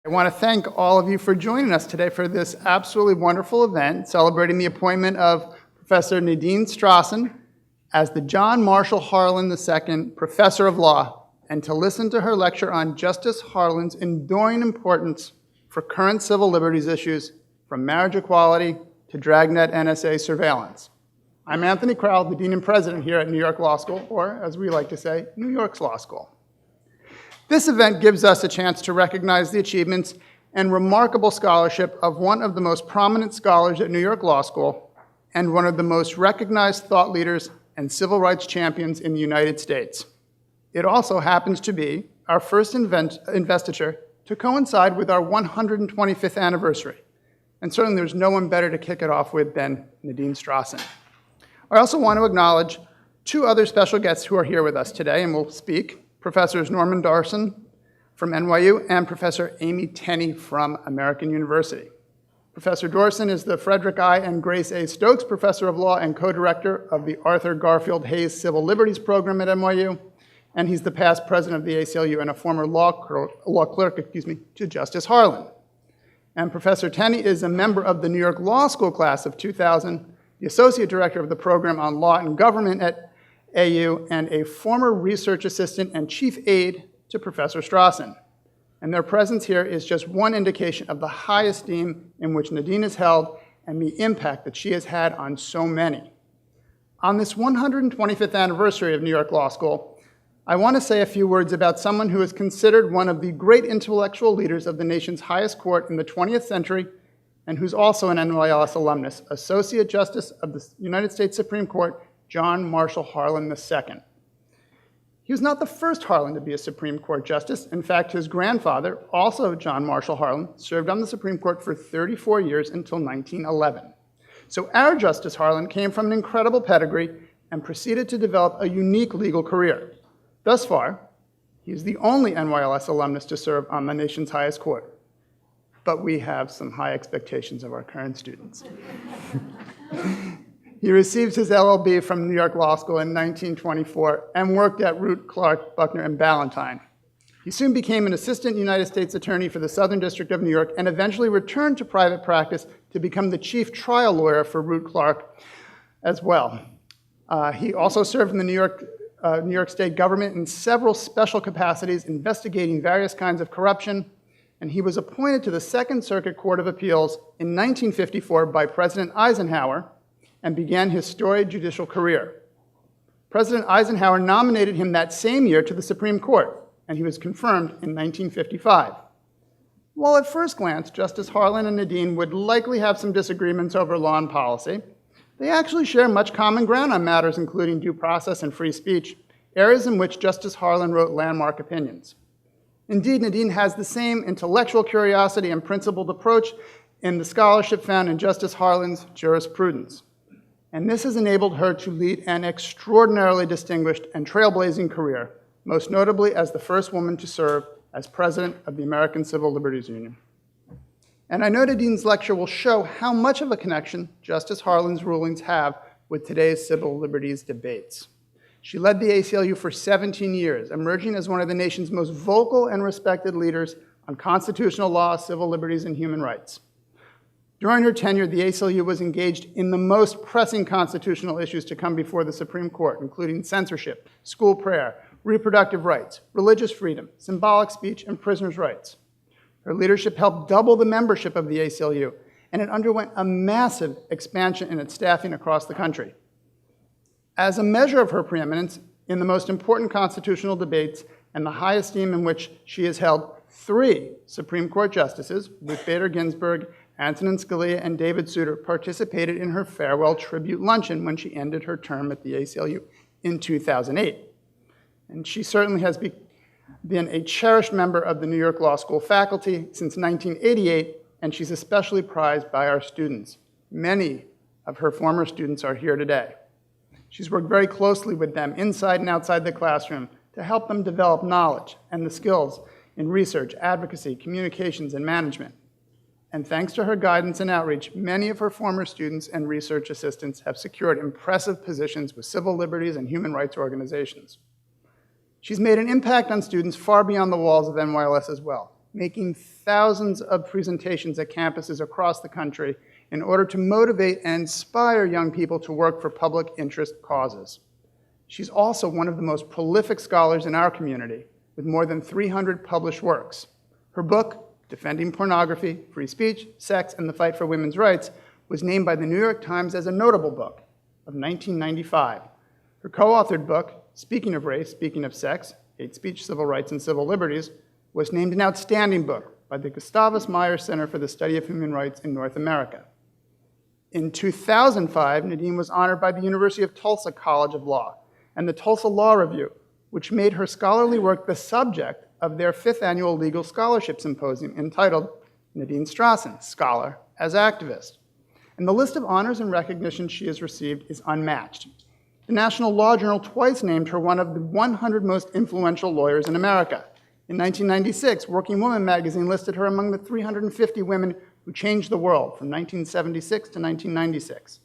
I want to thank all of you for joining us today for this absolutely wonderful event celebrating the appointment of Professor Nadine Strossen as the John Marshall Harlan II Professor of Law, and to listen to her lecture on Justice Harlan's enduring importance for current civil liberties issues, from marriage equality to Dragnet NSA surveillance. I'm Anthony Crowell, the Dean and President here at New York Law School, or as we like to say, New York's Law School. This event gives us a chance to recognize the achievements and remarkable scholarship of one of the most prominent scholars at New York Law School and one of the most recognized thought leaders and civil rights champions in the United States. It also happens to be our first investiture to coincide with our 125th anniversary. And certainly there's no one better to kick it off with than Nadine Strossen. I also want to acknowledge two other special guests who are here with us today and will speak. Professors Norman Dorsen from NYU and Professor Amy Tenney from American University. Professor Dorsen is the Frederick I. and Grace A. Stokes Professor of Law and co-director of the Arthur Garfield Hayes Civil Liberties Program at NYU, and he's the past president of the ACLU and a former law clerk to Justice Harlan. And Professor Tenney is a member of the New York Law School class of 2000, the associate director of the program on law and government at AU, and a former research assistant and chief aide to Professor Strossen. And their presence here is just one indication of the high esteem in which Nadine is held and the impact that she has had on so many. On this 125th anniversary of New York Law School, I want to say a few words about someone who is considered one of the great intellectual leaders of the nation's highest court in the 20th century, and who's also an NYLS alumnus, Associate Justice of the United States Supreme Court, John Marshall Harlan II. He was not the first Harlan to be a Supreme Court justice. In fact, his grandfather, also John Marshall Harlan, served on the Supreme Court for 34 years until 1911. So our Justice Harlan came from an incredible pedigree and proceeded to develop a unique legal career. Thus far, he is the only NYLS alumnus to serve on the nation's highest court. But we have some high expectations of our current students. He received his LLB from New York Law School in 1924 and worked at Root, Clark, Buckner, and Ballantyne. He soon became an assistant United States attorney for the Southern District of New York and eventually returned to private practice to become the chief trial lawyer for Root, Clark as well. He also served in the New York State government in several special capacities, investigating various kinds of corruption, and he was appointed to the Second Circuit Court of Appeals in 1954 by President Eisenhower, and began his storied judicial career. President Eisenhower nominated him that same year to the Supreme Court, and he was confirmed in 1955. While at first glance, Justice Harlan and Nadine would likely have some disagreements over law and policy, they actually share much common ground on matters including due process and free speech, areas in which Justice Harlan wrote landmark opinions. Indeed, Nadine has the same intellectual curiosity and principled approach in the scholarship found in Justice Harlan's jurisprudence. And this has enabled her to lead an extraordinarily distinguished and trailblazing career, most notably as the first woman to serve as president of the American Civil Liberties Union. And I know Nadine's lecture will show how much of a connection Justice Harlan's rulings have with today's civil liberties debates. She led the ACLU for 17 years, emerging as one of the nation's most vocal and respected leaders on constitutional law, civil liberties, and human rights. During her tenure, the ACLU was engaged in the most pressing constitutional issues to come before the Supreme Court, including censorship, school prayer, reproductive rights, religious freedom, symbolic speech, and prisoners' rights. Her leadership helped double the membership of the ACLU, and it underwent a massive expansion in its staffing across the country. As a measure of her preeminence in the most important constitutional debates and the high esteem in which she has held 3 Supreme Court justices, Ruth Bader Ginsburg, Antonin Scalia, and David Souter, participated in her farewell tribute luncheon when she ended her term at the ACLU in 2008. And she certainly has been a cherished member of the New York Law School faculty since 1988, and she's especially prized by our students. Many of her former students are here today. She's worked very closely with them inside and outside the classroom to help them develop knowledge and the skills in research, advocacy, communications, and management. And thanks to her guidance and outreach, many of her former students and research assistants have secured impressive positions with civil liberties and human rights organizations. She's made an impact on students far beyond the walls of NYLS as well. making thousands of presentations at campuses across the country in order to motivate and inspire young people to work for public interest causes. She's also one of the most prolific scholars in our community, with more than 300 published works. Her book, Defending Pornography, Free Speech, Sex, and the Fight for Women's Rights, was named by the New York Times as a notable book of 1995. Her co-authored book, Speaking of Race, Speaking of Sex, Hate Speech, Civil Rights, and Civil Liberties, was named an outstanding book by the Gustavus Meyer Center for the Study of Human Rights in North America. In 2005, Nadine was honored by the University of Tulsa College of Law and the Tulsa Law Review, which made her scholarly work the subject of their 5th annual Legal Scholarship Symposium entitled Nadine Strossen, Scholar as Activist. And the list of honors and recognition she has received is unmatched. The National Law Journal twice named her one of the 100 most influential lawyers in America. In 1996, Working Woman magazine listed her among the 350 women who changed the world from 1976 to 1996.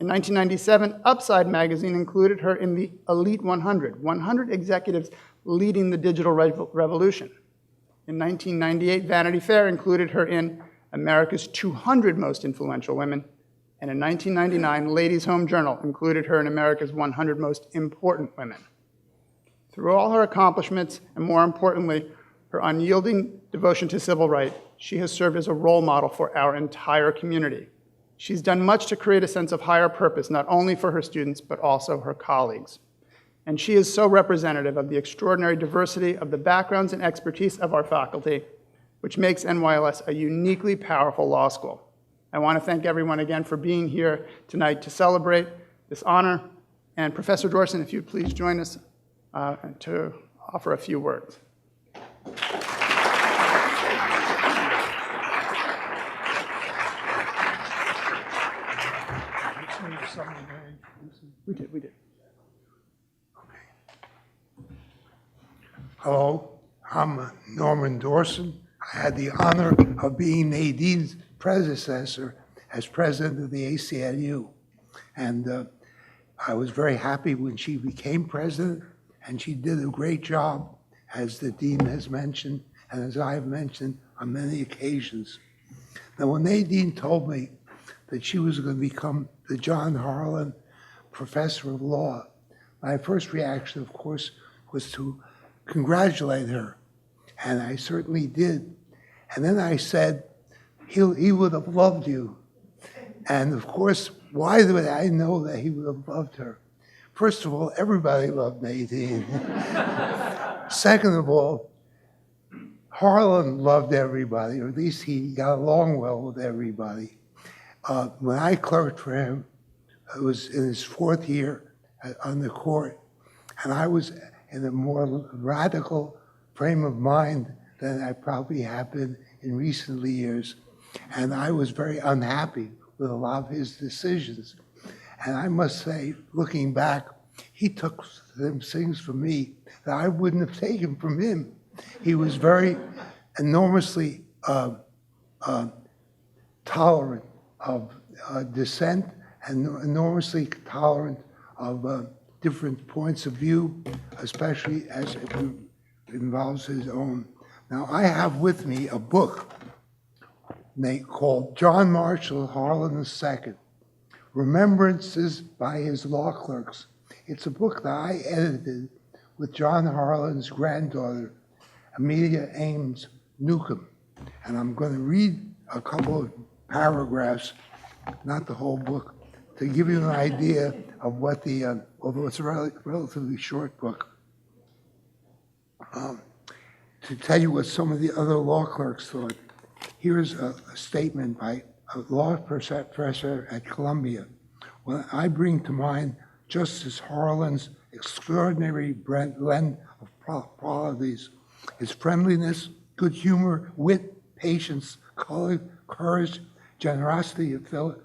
In 1997, Upside magazine included her in the Elite 100, 100 executives leading the digital revolution. In 1998, Vanity Fair included her in America's 200 most influential women. And in 1999, Ladies' Home Journal included her in America's 100 most important women. Through all her accomplishments, and more importantly, her unyielding devotion to civil rights, she has served as a role model for our entire community. She's done much to create a sense of higher purpose, not only for her students, but also her colleagues. And she is so representative of the extraordinary diversity of the backgrounds and expertise of our faculty, which makes NYLS a uniquely powerful law school. I want to thank everyone again for being here tonight to celebrate this honor. And Professor Dorsen, if you'd please join us to offer a few words. We did. Okay. Hello, I'm Norman Dorsen. I had the honor of being Nadine's predecessor as president of the ACLU. And I was very happy when she became president, and she did a great job, as the dean has mentioned, and as I've mentioned on many occasions. Now, when Nadine told me that she was going to become the John Harlan Professor of Law, my first reaction, of course, was to congratulate her, and I certainly did. And then I said, he would have loved you. And of course, why would I know that he would have loved her? First of all, everybody loved Nadine. Second of all, Harlan loved everybody, or at least he got along well with everybody. When I clerked for him, it was in his 4th year on the court, and I was in a more radical frame of mind than I probably have been in recent years. And I was very unhappy with a lot of his decisions. And I must say, looking back, he took some things from me that I wouldn't have taken from him. He was very enormously tolerant of dissent and enormously tolerant of different points of view, especially as it involves his own. Now, I have with me a book called John Marshall Harlan II, Remembrances by His Law Clerks. It's a book that I edited with John Harlan's granddaughter, Amelia Ames Newcomb. And I'm going to read a couple of paragraphs, not the whole book, to give you an idea of what the, although it's a relatively short book, to tell you what some of the other law clerks thought. Here's a statement by a law professor at Columbia. When I bring to mind Justice Harlan's extraordinary blend of qualities, his friendliness, good humor, wit, patience, courage, generosity of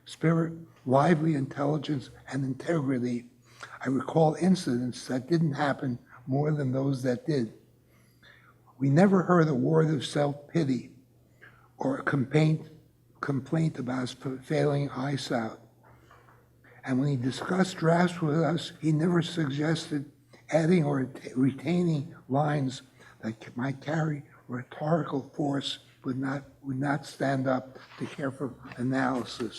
spirit, lively intelligence, and integrity, I recall incidents that didn't happen more than those that did. We never heard a word of self-pity or a complaint about his failing eyesight. And when he discussed drafts with us, he never suggested adding or retaining lines that might carry rhetorical force would not stand up to careful analysis.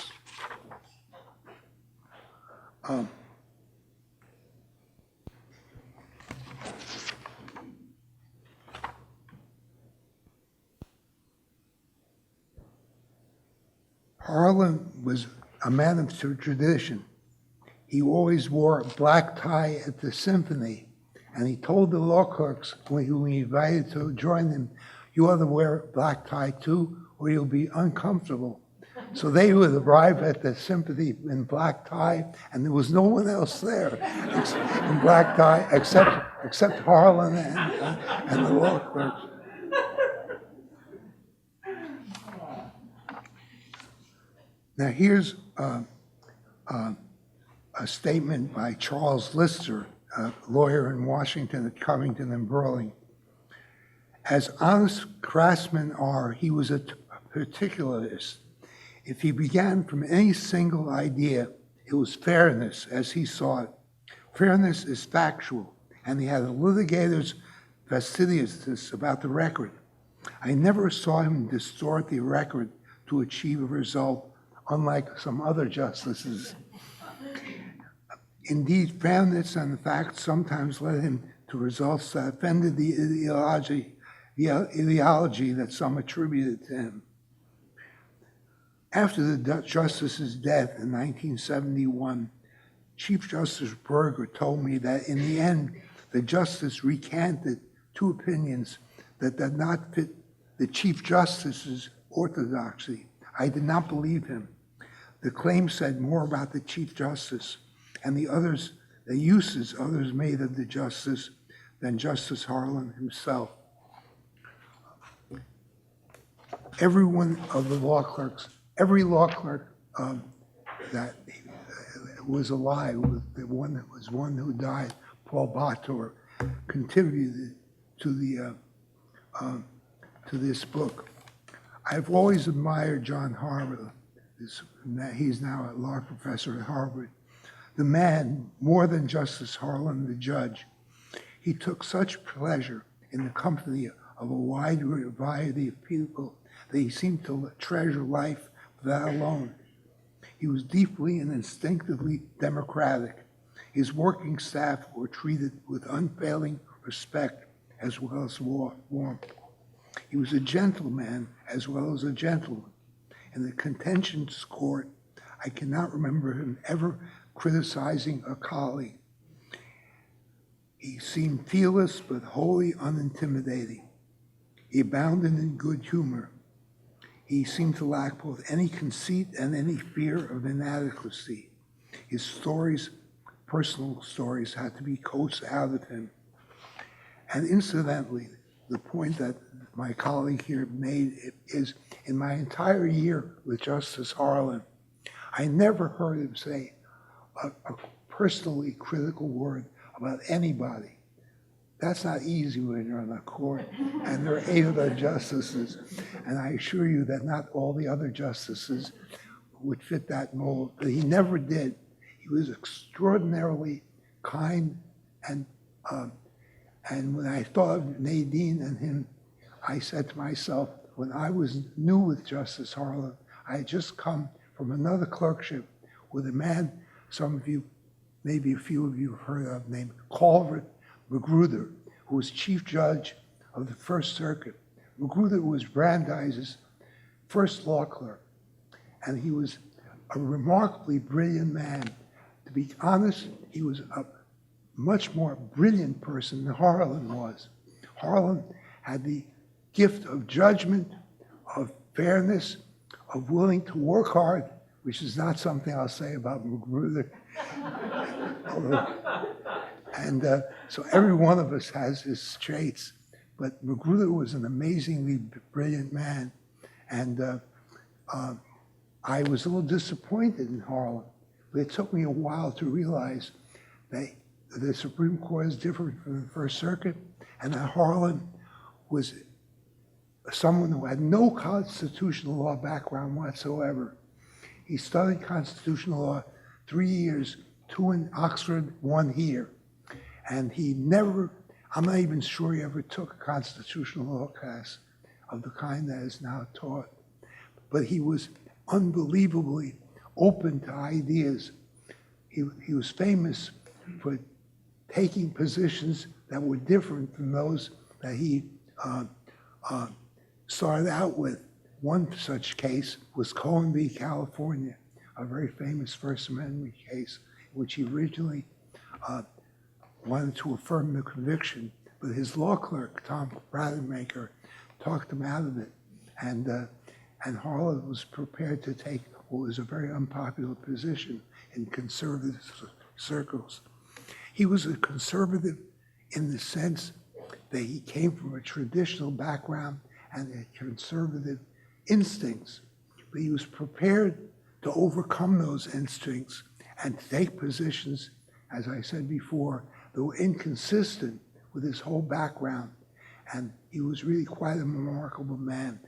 Harlan was a man of tradition. He always wore a black tie at the symphony, and he told the law clerks when he was invited to join them, "You ought to wear a black tie too, or you'll be uncomfortable." So they would arrive at the symphony in black tie, and there was no one else there in black tie except Harlan and the law clerks. Now here's a statement by Charles Lister, a lawyer in Washington at Covington and Burling. As honest craftsmen are, he was a particularist. If he began from any single idea, it was fairness as he saw it. Fairness is factual, and he had a litigator's fastidiousness about the record. I never saw him distort the record to achieve a result, unlike some other justices. Indeed, fairness and facts sometimes led him to results that offended the ideology that some attributed to him. After the justice's death in 1971, Chief Justice Berger told me that in the end, the justice recanted two opinions that did not fit the Chief Justice's orthodoxy. I did not believe him. The claim said more about the Chief Justice and the uses others made of the justice than Justice Harlan himself. Every one of the law clerks, every law clerk that was alive, the one who died, Paul Bator, contributed to this book. I've always admired John Harlan. He's now a law professor at Harvard. The man, more than Justice Harlan, the judge, he took such pleasure in the company of a wide variety of people that he seemed to treasure life for that alone. He was deeply and instinctively democratic. His working staff were treated with unfailing respect as well as warmth. He was a gentleman as well as a gentleman. In the contentions court, I cannot remember him ever criticizing a colleague. He seemed fearless but wholly unintimidating. He abounded in good humor. He seemed to lack both any conceit and any fear of inadequacy. His stories, personal stories, had to be coaxed out of him. And incidentally, the point that my colleague here made is, in my entire year with Justice Harlan, I never heard him say a personally critical word about anybody. That's not easy when you're on a court, and there are 8 other justices. And I assure you that not all the other justices would fit that mold, but he never did. He was extraordinarily kind, and when I thought of Nadine and him, I said to myself, when I was new with Justice Harlan, I had just come from another clerkship with a man some of you, maybe a few of you have heard of, named Calvert Magruder, who was chief judge of the First Circuit. Magruder was Brandeis's first law clerk, and he was a remarkably brilliant man. To be honest, he was a much more brilliant person than Harlan was. Harlan had the gift of judgment, of fairness, of willing to work hard, which is not something I'll say about Magruder. And so every one of us has his traits, but Magruder was an amazingly brilliant man. And I was a little disappointed in Harlan, but it took me a while to realize that the Supreme Court is different from the First Circuit, and that Harlan was someone who had no constitutional law background whatsoever. He studied constitutional law 3 years, 2 in Oxford, 1 here. And he never, I'm not even sure he ever took a constitutional law class of the kind that is now taught. But he was unbelievably open to ideas. He was famous for taking positions that were different from those that he started out with. One such case was Cohen v. California, a very famous First Amendment case, in which he originally wanted to affirm the conviction, but his law clerk, Tom Brademaker, talked him out of it. And Harlan was prepared to take what was a very unpopular position in conservative circles. He was a conservative in the sense that he came from a traditional background and had conservative instincts, but he was prepared to overcome those instincts and to take positions, as I said before, that were inconsistent with his whole background. And he was really quite a remarkable man.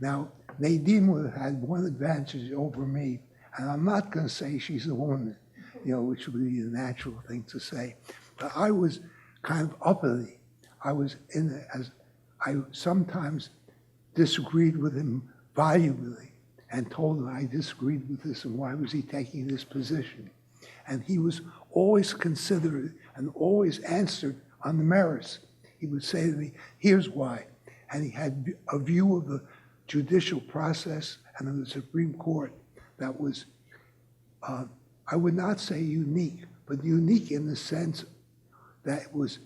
Now, Nadine would have had one advantage over me, and I'm not going to say she's a woman, which would be the natural thing to say. But I was kind of uppity. I was I sometimes disagreed with him volubly and told him I disagreed with this and why was he taking this position. And he was always considerate and always answered on the merits. He would say to me, here's why. And he had a view of the judicial process and of the Supreme Court that was, I would not say unique, but unique in the sense that it was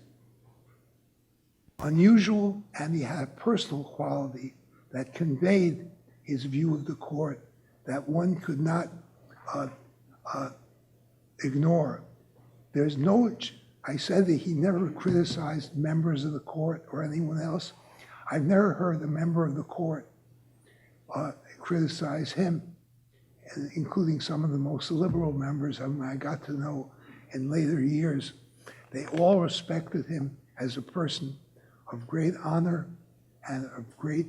unusual, and he had a personal quality that conveyed his view of the court that one could not ignore. There's no, I said that he never criticized members of the court or anyone else. I've never heard a member of the court criticize him, including some of the most liberal members whom I got to know in later years. They all respected him as a person of great honor and of great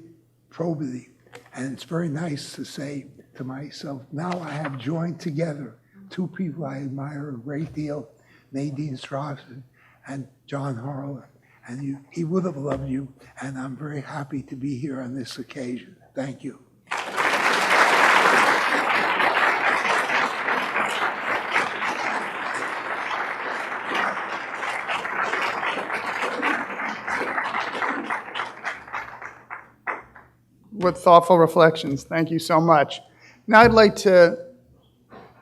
probity. And it's very nice to say to myself, now I have joined together two people I admire a great deal, Nadine Strossen and John Harlan. And he would have loved you, and I'm very happy to be here on this occasion. Thank you. With thoughtful reflections. Thank you so much. Now I'd like to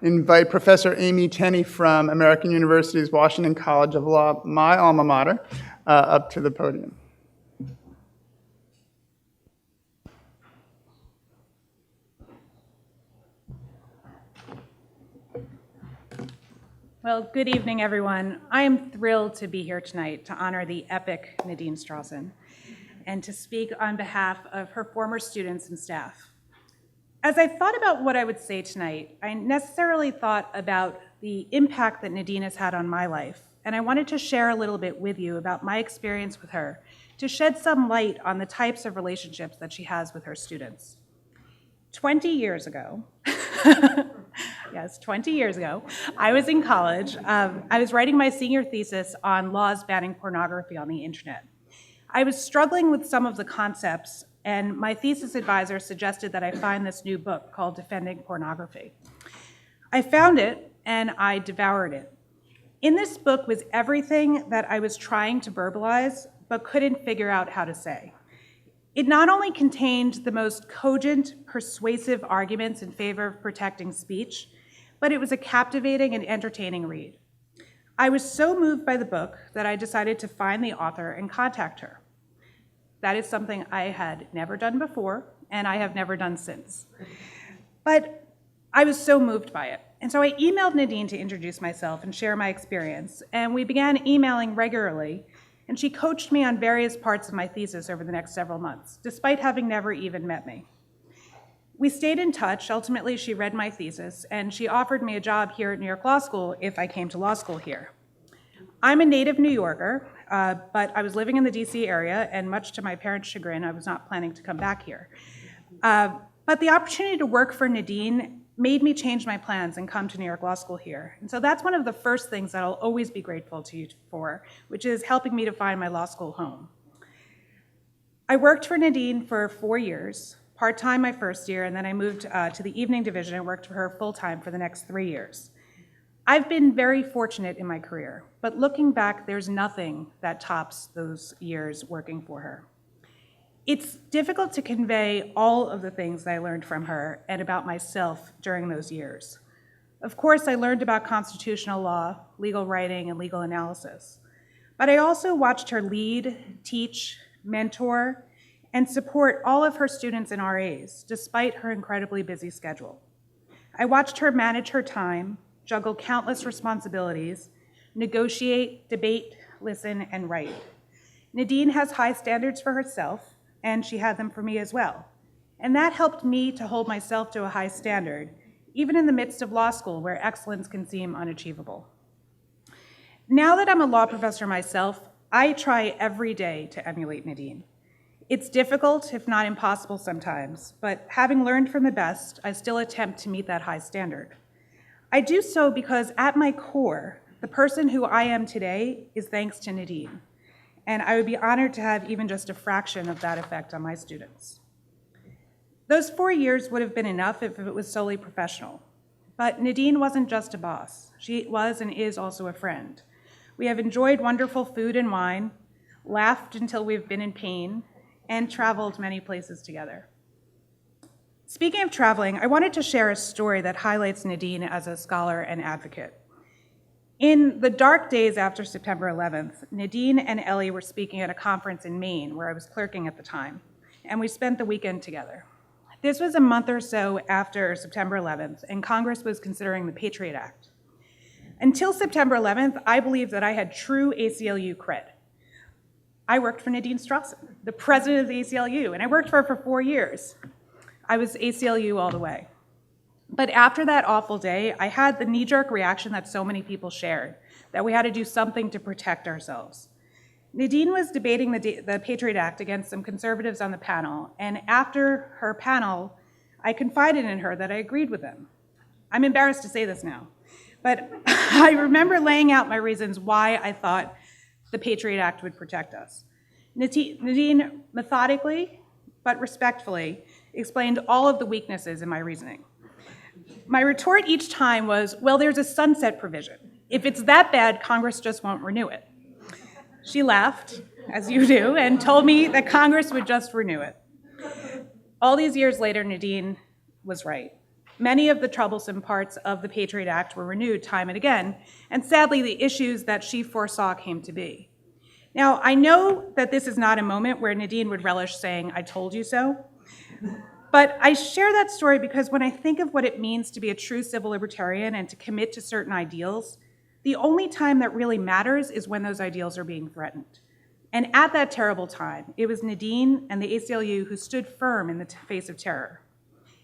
invite Professor Amy Tenney from American University's Washington College of Law, my alma mater, up to the podium. Well, good evening, everyone. I am thrilled to be here tonight to honor the epic Nadine Strossen and to speak on behalf of her former students and staff. As I thought about what I would say tonight, I necessarily thought about the impact that Nadine has had on my life, and I wanted to share a little bit with you about my experience with her to shed some light on the types of relationships that she has with her students. 20 years ago, yes, 20 years ago, I was in college. I was writing my senior thesis on laws banning pornography on the internet. I was struggling with some of the concepts, and my thesis advisor suggested that I find this new book called Defending Pornography. I found it, and I devoured it. In this book was everything that I was trying to verbalize, but couldn't figure out how to say. It not only contained the most cogent, persuasive arguments in favor of protecting speech, but it was a captivating and entertaining read. I was so moved by the book that I decided to find the author and contact her. That is something I had never done before, and I have never done since. But I was so moved by it. And so I emailed Nadine to introduce myself and share my experience, and we began emailing regularly, and she coached me on various parts of my thesis over the next several months, despite having never even met me. We stayed in touch. Ultimately, she read my thesis, and she offered me a job here at New York Law School if I came to law school here. I'm a native New Yorker, but I was living in the DC area, and much to my parents' chagrin, I was not planning to come back here. But the opportunity to work for Nadine made me change my plans and come to New York Law School here. And so that's one of the first things that I'll always be grateful to you for, which is helping me to find my law school home. I worked for Nadine for 4 years, part-time my first year, and then I moved to the evening division and worked for her full-time for the next 3 years. I've been very fortunate in my career, but looking back, there's nothing that tops those years working for her. It's difficult to convey all of the things that I learned from her and about myself during those years. Of course, I learned about constitutional law, legal writing, and legal analysis. But I also watched her lead, teach, mentor, and support all of her students and RAs, despite her incredibly busy schedule. I watched her manage her time, juggle countless responsibilities, negotiate, debate, listen, and write. Nadine has high standards for herself, and she had them for me as well. And that helped me to hold myself to a high standard, even in the midst of law school where excellence can seem unachievable. Now that I'm a law professor myself, I try every day to emulate Nadine. It's difficult, if not impossible sometimes, but having learned from the best, I still attempt to meet that high standard. I do so because at my core, the person who I am today is thanks to Nadine. And I would be honored to have even just a fraction of that effect on my students. Those 4 years would have been enough if it was solely professional. But Nadine wasn't just a boss. She was and is also a friend. We have enjoyed wonderful food and wine, laughed until we've been in pain, and traveled many places together. Speaking of traveling, I wanted to share a story that highlights Nadine as a scholar and advocate. In the dark days after September 11th, Nadine and Ellie were speaking at a conference in Maine, where I was clerking at the time, and we spent the weekend together. This was a month or so after September 11th, and Congress was considering the Patriot Act. Until September 11th, I believed that I had true ACLU cred. I worked for Nadine Strossen, the president of the ACLU, and I worked for her for 4 years. I was ACLU all the way. But after that awful day, I had the knee-jerk reaction that so many people shared, that we had to do something to protect ourselves. Nadine was debating the Patriot Act against some conservatives on the panel, and after her panel, I confided in her that I agreed with them. I'm embarrassed to say this now, but I remember laying out my reasons why I thought the Patriot Act would protect us. Nadine methodically, but respectfully, explained all of the weaknesses in my reasoning. My retort each time was, well, there's a sunset provision. If it's that bad, Congress just won't renew it. She laughed, as you do, and told me that Congress would just renew it. All these years later, Nadine was right. Many of the troublesome parts of the Patriot Act were renewed time and again, and sadly, the issues that she foresaw came to be. Now, I know that this is not a moment where Nadine would relish saying, I told you so, but I share that story because when I think of what it means to be a true civil libertarian and to commit to certain ideals, the only time that really matters is when those ideals are being threatened. And at that terrible time, it was Nadine and the ACLU who stood firm in the face of terror.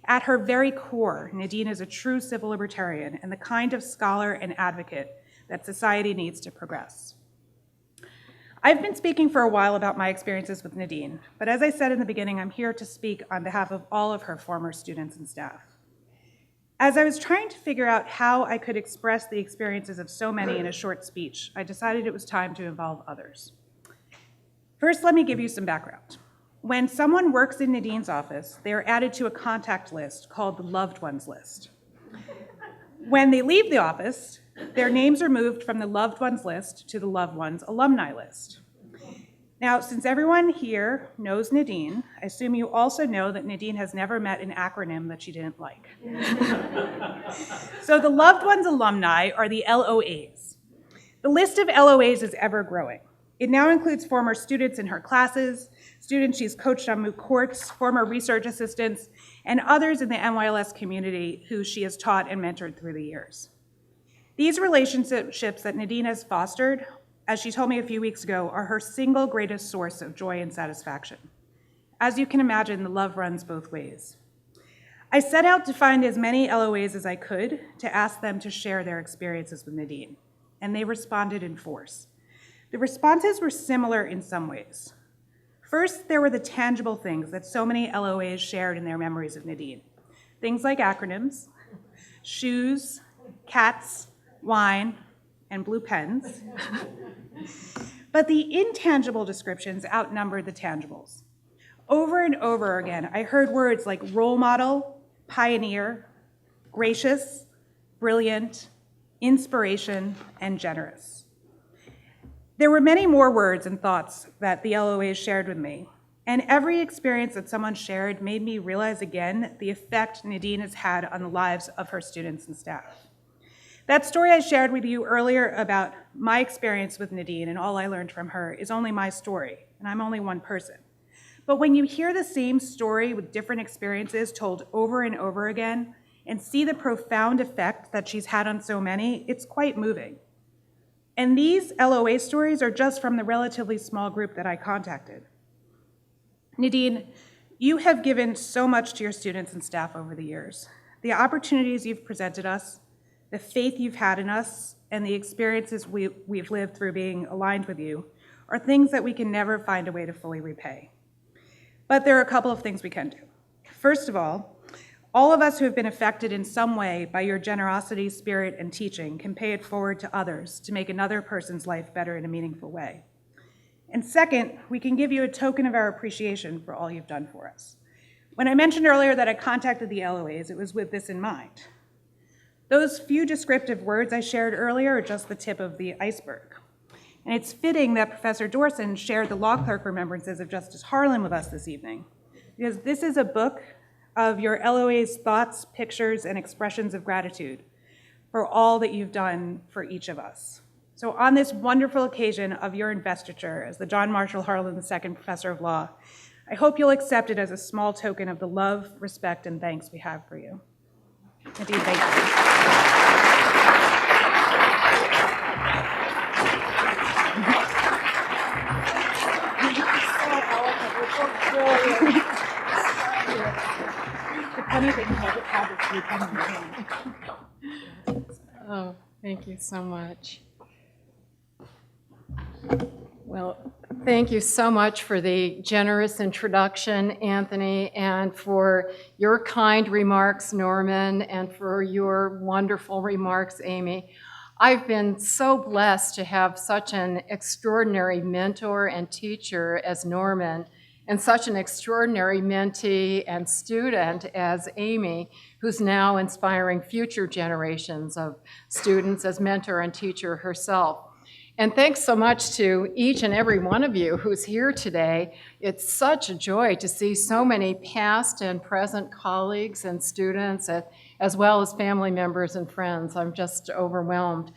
At her very core, Nadine is a true civil libertarian and the kind of scholar and advocate that society needs to progress. I've been speaking for a while about my experiences with Nadine, but as I said in the beginning, I'm here to speak on behalf of all of her former students and staff. As I was trying to figure out how I could express the experiences of so many in a short speech, I decided it was time to involve others. First, let me give you some background. When someone works in Nadine's office, they are added to a contact list called the Loved Ones list. When they leave the office, their names are moved from the Loved Ones list to the Loved Ones alumni list. Now, since everyone here knows Nadine, I assume you also know that Nadine has never met an acronym that she didn't like. So the Loved Ones alumni are the LOAs. The list of LOAs is ever growing. It now includes former students in her classes, students she's coached on moot courts, former research assistants, and others in the NYLS community who she has taught and mentored through the years. These relationships that Nadine has fostered, as she told me a few weeks ago, are her single greatest source of joy and satisfaction. As you can imagine, the love runs both ways. I set out to find as many LOAs as I could to ask them to share their experiences with Nadine, and they responded in force. The responses were similar in some ways. First, there were the tangible things that so many LOAs shared in their memories of Nadine. Things like acronyms, shoes, cats, wine, and blue pens. But the intangible descriptions outnumber the tangibles. Over and over again, I heard words like role model, pioneer, gracious, brilliant, inspiration, and generous. There were many more words and thoughts that the LOAs shared with me, and every experience that someone shared made me realize again the effect Nadine has had on the lives of her students and staff. That story I shared with you earlier about my experience with Nadine and all I learned from her is only my story, and I'm only one person. But when you hear the same story with different experiences told over and over again and see the profound effect that she's had on so many, it's quite moving. And these LOA stories are just from the relatively small group that I contacted. Nadine, you have given so much to your students and staff over the years. The opportunities you've presented us, the faith you've had in us, and the experiences we've lived through being aligned with you are things that we can never find a way to fully repay. But there are a couple of things we can do. First of all of us who have been affected in some way by your generosity, spirit, and teaching can pay it forward to others to make another person's life better in a meaningful way. And second, we can give you a token of our appreciation for all you've done for us. When I mentioned earlier that I contacted the LOAs, it was with this in mind. Those few descriptive words I shared earlier are just the tip of the iceberg. And it's fitting that Professor Dorsen shared the law clerk remembrances of Justice Harlan with us this evening, because this is a book of your LOA's thoughts, pictures, and expressions of gratitude for all that you've done for each of us. So on this wonderful occasion of your investiture as the John Marshall Harlan II Professor of Law, I hope you'll accept it as a small token of the love, respect, and thanks we have for you. Nadine, thank you. Oh, thank you so much. Well, thank you so much for the generous introduction, Anthony, and for your kind remarks, Norman, and for your wonderful remarks, Amy. I've been so blessed to have such an extraordinary mentor and teacher as Norman, and such an extraordinary mentee and student as Amy, who's now inspiring future generations of students as mentor and teacher herself. And thanks so much to each and every one of you who's here today. It's such a joy to see so many past and present colleagues and students, as well as family members and friends. I'm just overwhelmed.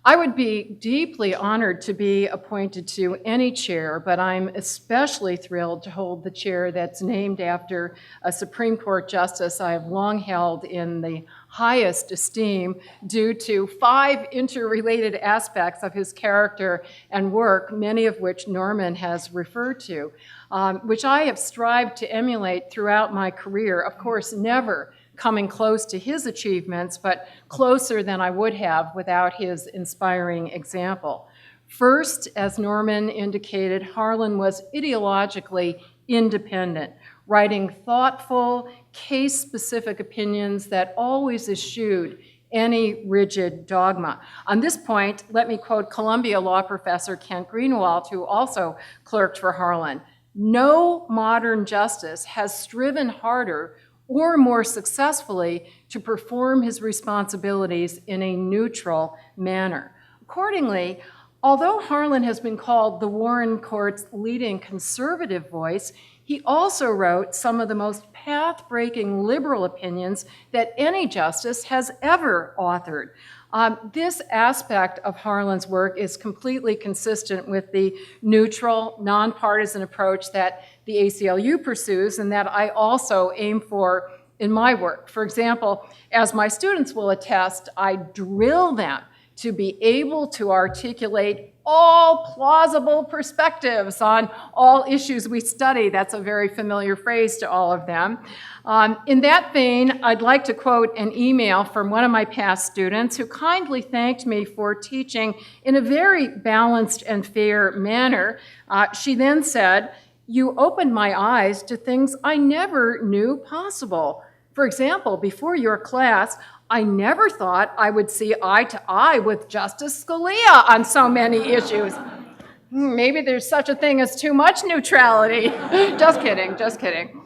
I would be deeply honored to be appointed to any chair, but I'm especially thrilled to hold the chair that's named after a Supreme Court justice I have long held in the highest esteem due to 5 interrelated aspects of his character and work, many of which Norman has referred to, which I have strived to emulate throughout my career, of course, never coming close to his achievements, but closer than I would have without his inspiring example. First, as Norman indicated, Harlan was ideologically independent, writing thoughtful, case-specific opinions that always eschewed any rigid dogma. On this point, let me quote Columbia law professor Kent Greenwald, who also clerked for Harlan. "No modern justice has striven harder or more successfully to perform his responsibilities in a neutral manner." Accordingly, although Harlan has been called the Warren Court's leading conservative voice, he also wrote some of the most path-breaking liberal opinions that any justice has ever authored. This aspect of Harlan's work is completely consistent with the neutral, nonpartisan approach that the ACLU pursues and that I also aim for in my work. For example, as my students will attest, I drill them to be able to articulate all plausible perspectives on all issues we study. That's a very familiar phrase to all of them. In that vein, I'd like to quote an email from one of my past students who kindly thanked me for teaching in a very balanced and fair manner. She then said, "You opened my eyes to things I never knew possible. For example, before your class, I never thought I would see eye to eye with Justice Scalia on so many issues. Maybe there's such a thing as too much neutrality. Just kidding, just kidding.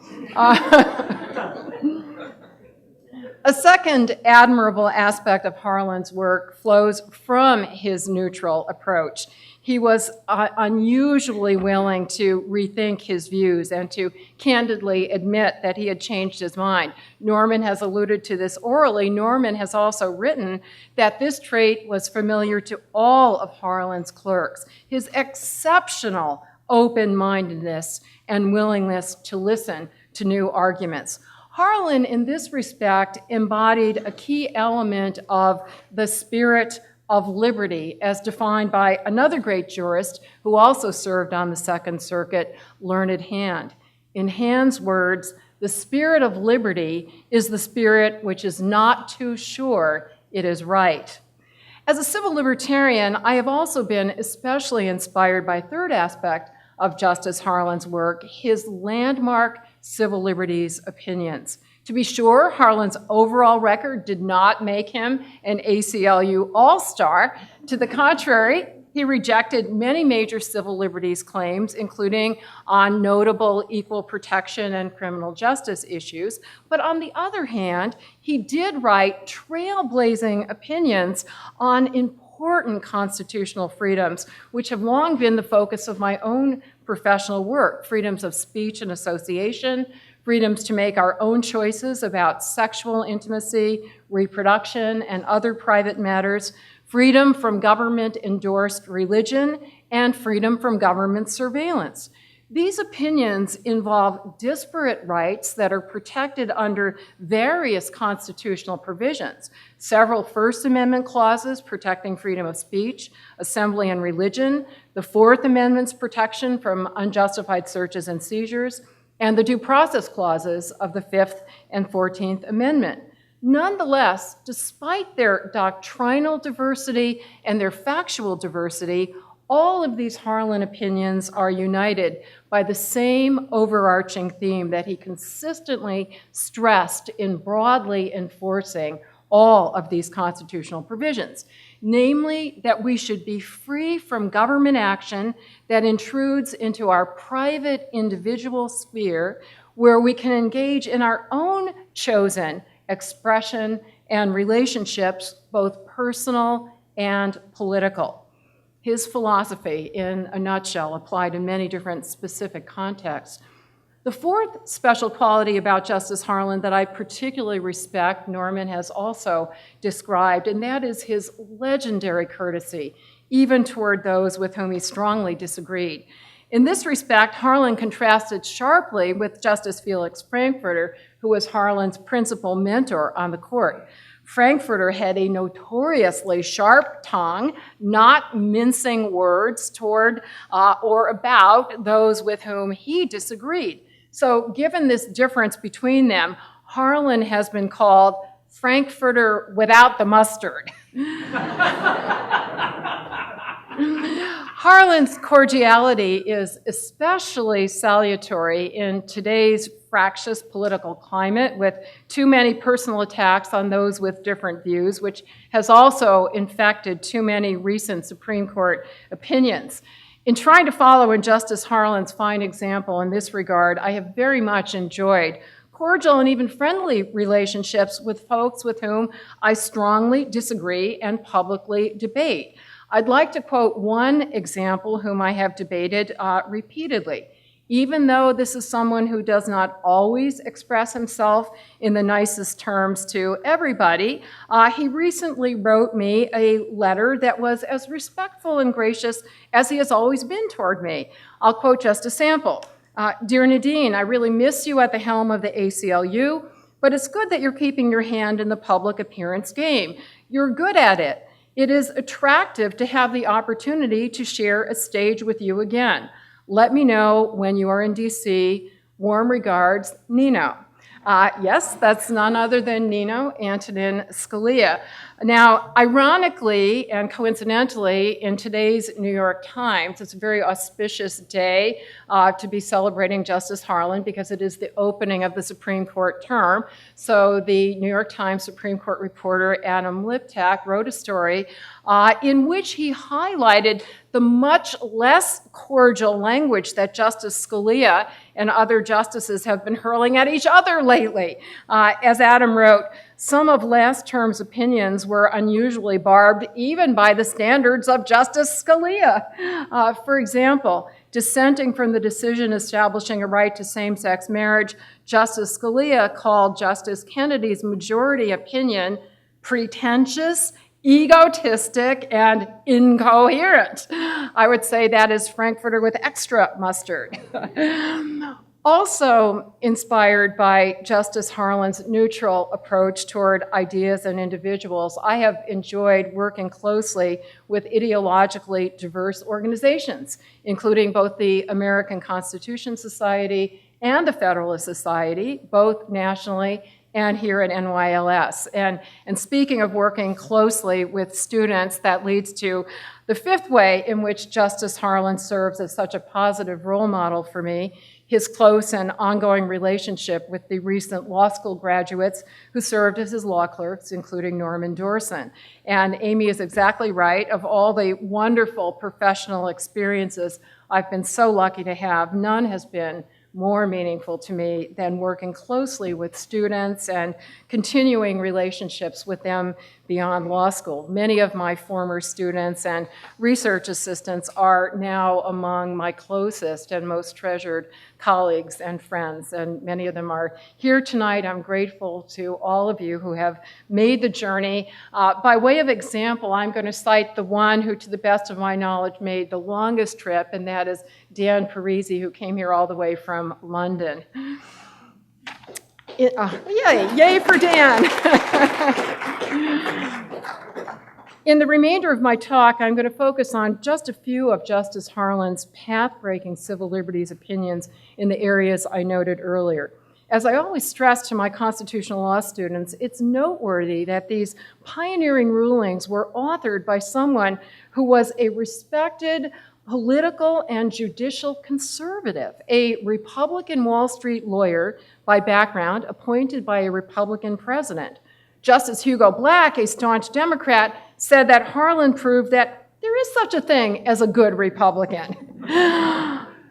A second admirable aspect of Harlan's work flows from his neutral approach. He was unusually willing to rethink his views and to candidly admit that he had changed his mind. Norman has alluded to this orally. Norman has also written that this trait was familiar to all of Harlan's clerks. His exceptional open-mindedness and willingness to listen to new arguments. Harlan, in this respect, embodied a key element of the spirit of liberty as defined by another great jurist who also served on the Second Circuit, Learned Hand. In Hand's words, the spirit of liberty is the spirit which is not too sure it is right. As a civil libertarian, I have also been especially inspired by a third aspect of Justice Harlan's work, his landmark civil liberties opinions. To be sure, Harlan's overall record did not make him an ACLU all-star. To the contrary, he rejected many major civil liberties claims, including on notable equal protection and criminal justice issues. But on the other hand, he did write trailblazing opinions on important constitutional freedoms, which have long been the focus of my own professional work: freedoms of speech and association, freedoms to make our own choices about sexual intimacy, reproduction, and other private matters, freedom from government-endorsed religion, and freedom from government surveillance. These opinions involve disparate rights that are protected under various constitutional provisions. Several First Amendment clauses protecting freedom of speech, assembly, and religion, the Fourth Amendment's protection from unjustified searches and seizures, and the due process clauses of the Fifth and 14th Amendment. Nonetheless, despite their doctrinal diversity and their factual diversity, all of these Harlan opinions are united by the same overarching theme that he consistently stressed in broadly enforcing all of these constitutional provisions, namely that we should be free from government action that intrudes into our private individual sphere, where we can engage in our own chosen expression and relationships, both personal and political. His philosophy, in a nutshell, applied in many different specific contexts. The fourth special quality about Justice Harlan that I particularly respect, Norman has also described, and that is his legendary courtesy, even toward those with whom he strongly disagreed. In this respect, Harlan contrasted sharply with Justice Felix Frankfurter, who was Harlan's principal mentor on the court. Frankfurter had a notoriously sharp tongue, not mincing words toward or about those with whom he disagreed. So given this difference between them, Harlan has been called Frankfurter without the mustard. Harlan's cordiality is especially salutary in today's fractious political climate, with too many personal attacks on those with different views, which has also infected too many recent Supreme Court opinions. In trying to follow in Justice Harlan's fine example in this regard, I have very much enjoyed cordial and even friendly relationships with folks with whom I strongly disagree and publicly debate. I'd like to quote one example whom I have debated repeatedly. Even though this is someone who does not always express himself in the nicest terms to everybody, he recently wrote me a letter that was as respectful and gracious as he has always been toward me. I'll quote just a sample. Dear Nadine, I really miss you at the helm of the ACLU, but it's good that you're keeping your hand in the public appearance game. You're good at it. It is attractive to have the opportunity to share a stage with you again. Let me know when you are in DC. Warm regards, Nino. Yes, that's none other than Nino Antonin Scalia. Now, ironically and coincidentally, in today's New York Times, it's a very auspicious day to be celebrating Justice Harlan because it is the opening of the Supreme Court term. So the New York Times Supreme Court reporter Adam Liptak wrote a story in which he highlighted the much less cordial language that Justice Scalia and other justices have been hurling at each other lately. As Adam wrote, some of last term's opinions were unusually barbed even by the standards of Justice Scalia. For example, dissenting from the decision establishing a right to same-sex marriage, Justice Scalia called Justice Kennedy's majority opinion pretentious, egotistic, and incoherent. I would say that is Frankfurter with extra mustard. Also inspired by Justice Harlan's neutral approach toward ideas and individuals, I have enjoyed working closely with ideologically diverse organizations, including both the American Constitution Society and the Federalist Society, both nationally and here at NYLS. And speaking of working closely with students, that leads to the fifth way in which Justice Harlan serves as such a positive role model for me, his close and ongoing relationship with the recent law school graduates who served as his law clerks, including Norman Dorsen. And Amy is exactly right. Of all the wonderful professional experiences I've been so lucky to have, none has been more meaningful to me than working closely with students and continuing relationships with them beyond law school. Many of my former students and research assistants are now among my closest and most treasured colleagues and friends, and many of them are here tonight. I'm grateful to all of you who have made the journey. By way of example, I'm going to cite the one who, to the best of my knowledge, made the longest trip, and that is Dan Parisi, who came here all the way from London. Yay for Dan. In the remainder of my talk, I'm going to focus on just a few of Justice Harlan's path-breaking civil liberties opinions in the areas I noted earlier. As I always stress to my constitutional law students, it's noteworthy that these pioneering rulings were authored by someone who was a respected political and judicial conservative, a Republican Wall Street lawyer by background, appointed by a Republican president. Justice Hugo Black, a staunch Democrat, said that Harlan proved that there is such a thing as a good Republican.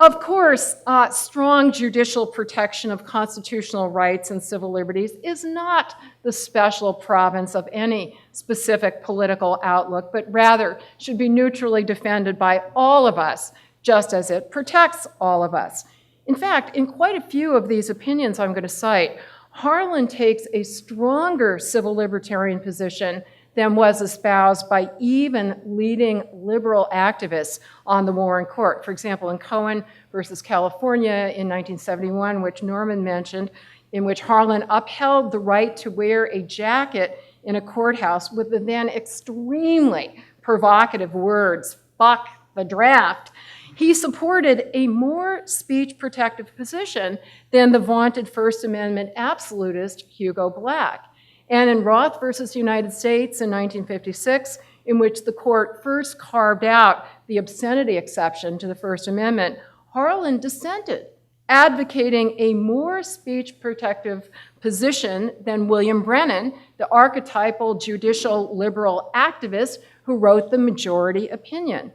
Of course, strong judicial protection of constitutional rights and civil liberties is not the special province of any specific political outlook, but rather should be neutrally defended by all of us, just as it protects all of us. In fact, in quite a few of these opinions I'm going to cite, Harlan takes a stronger civil libertarian position than was espoused by even leading liberal activists on the Warren Court. For example, in Cohen versus California in 1971, which Norman mentioned, in which Harlan upheld the right to wear a jacket in a courthouse with the then extremely provocative words, "fuck the draft," he supported a more speech-protective position than the vaunted First Amendment absolutist Hugo Black. And in Roth versus United States in 1956, in which the court first carved out the obscenity exception to the First Amendment, Harlan dissented, advocating a more speech-protective position than William Brennan, the archetypal judicial liberal activist who wrote the majority opinion.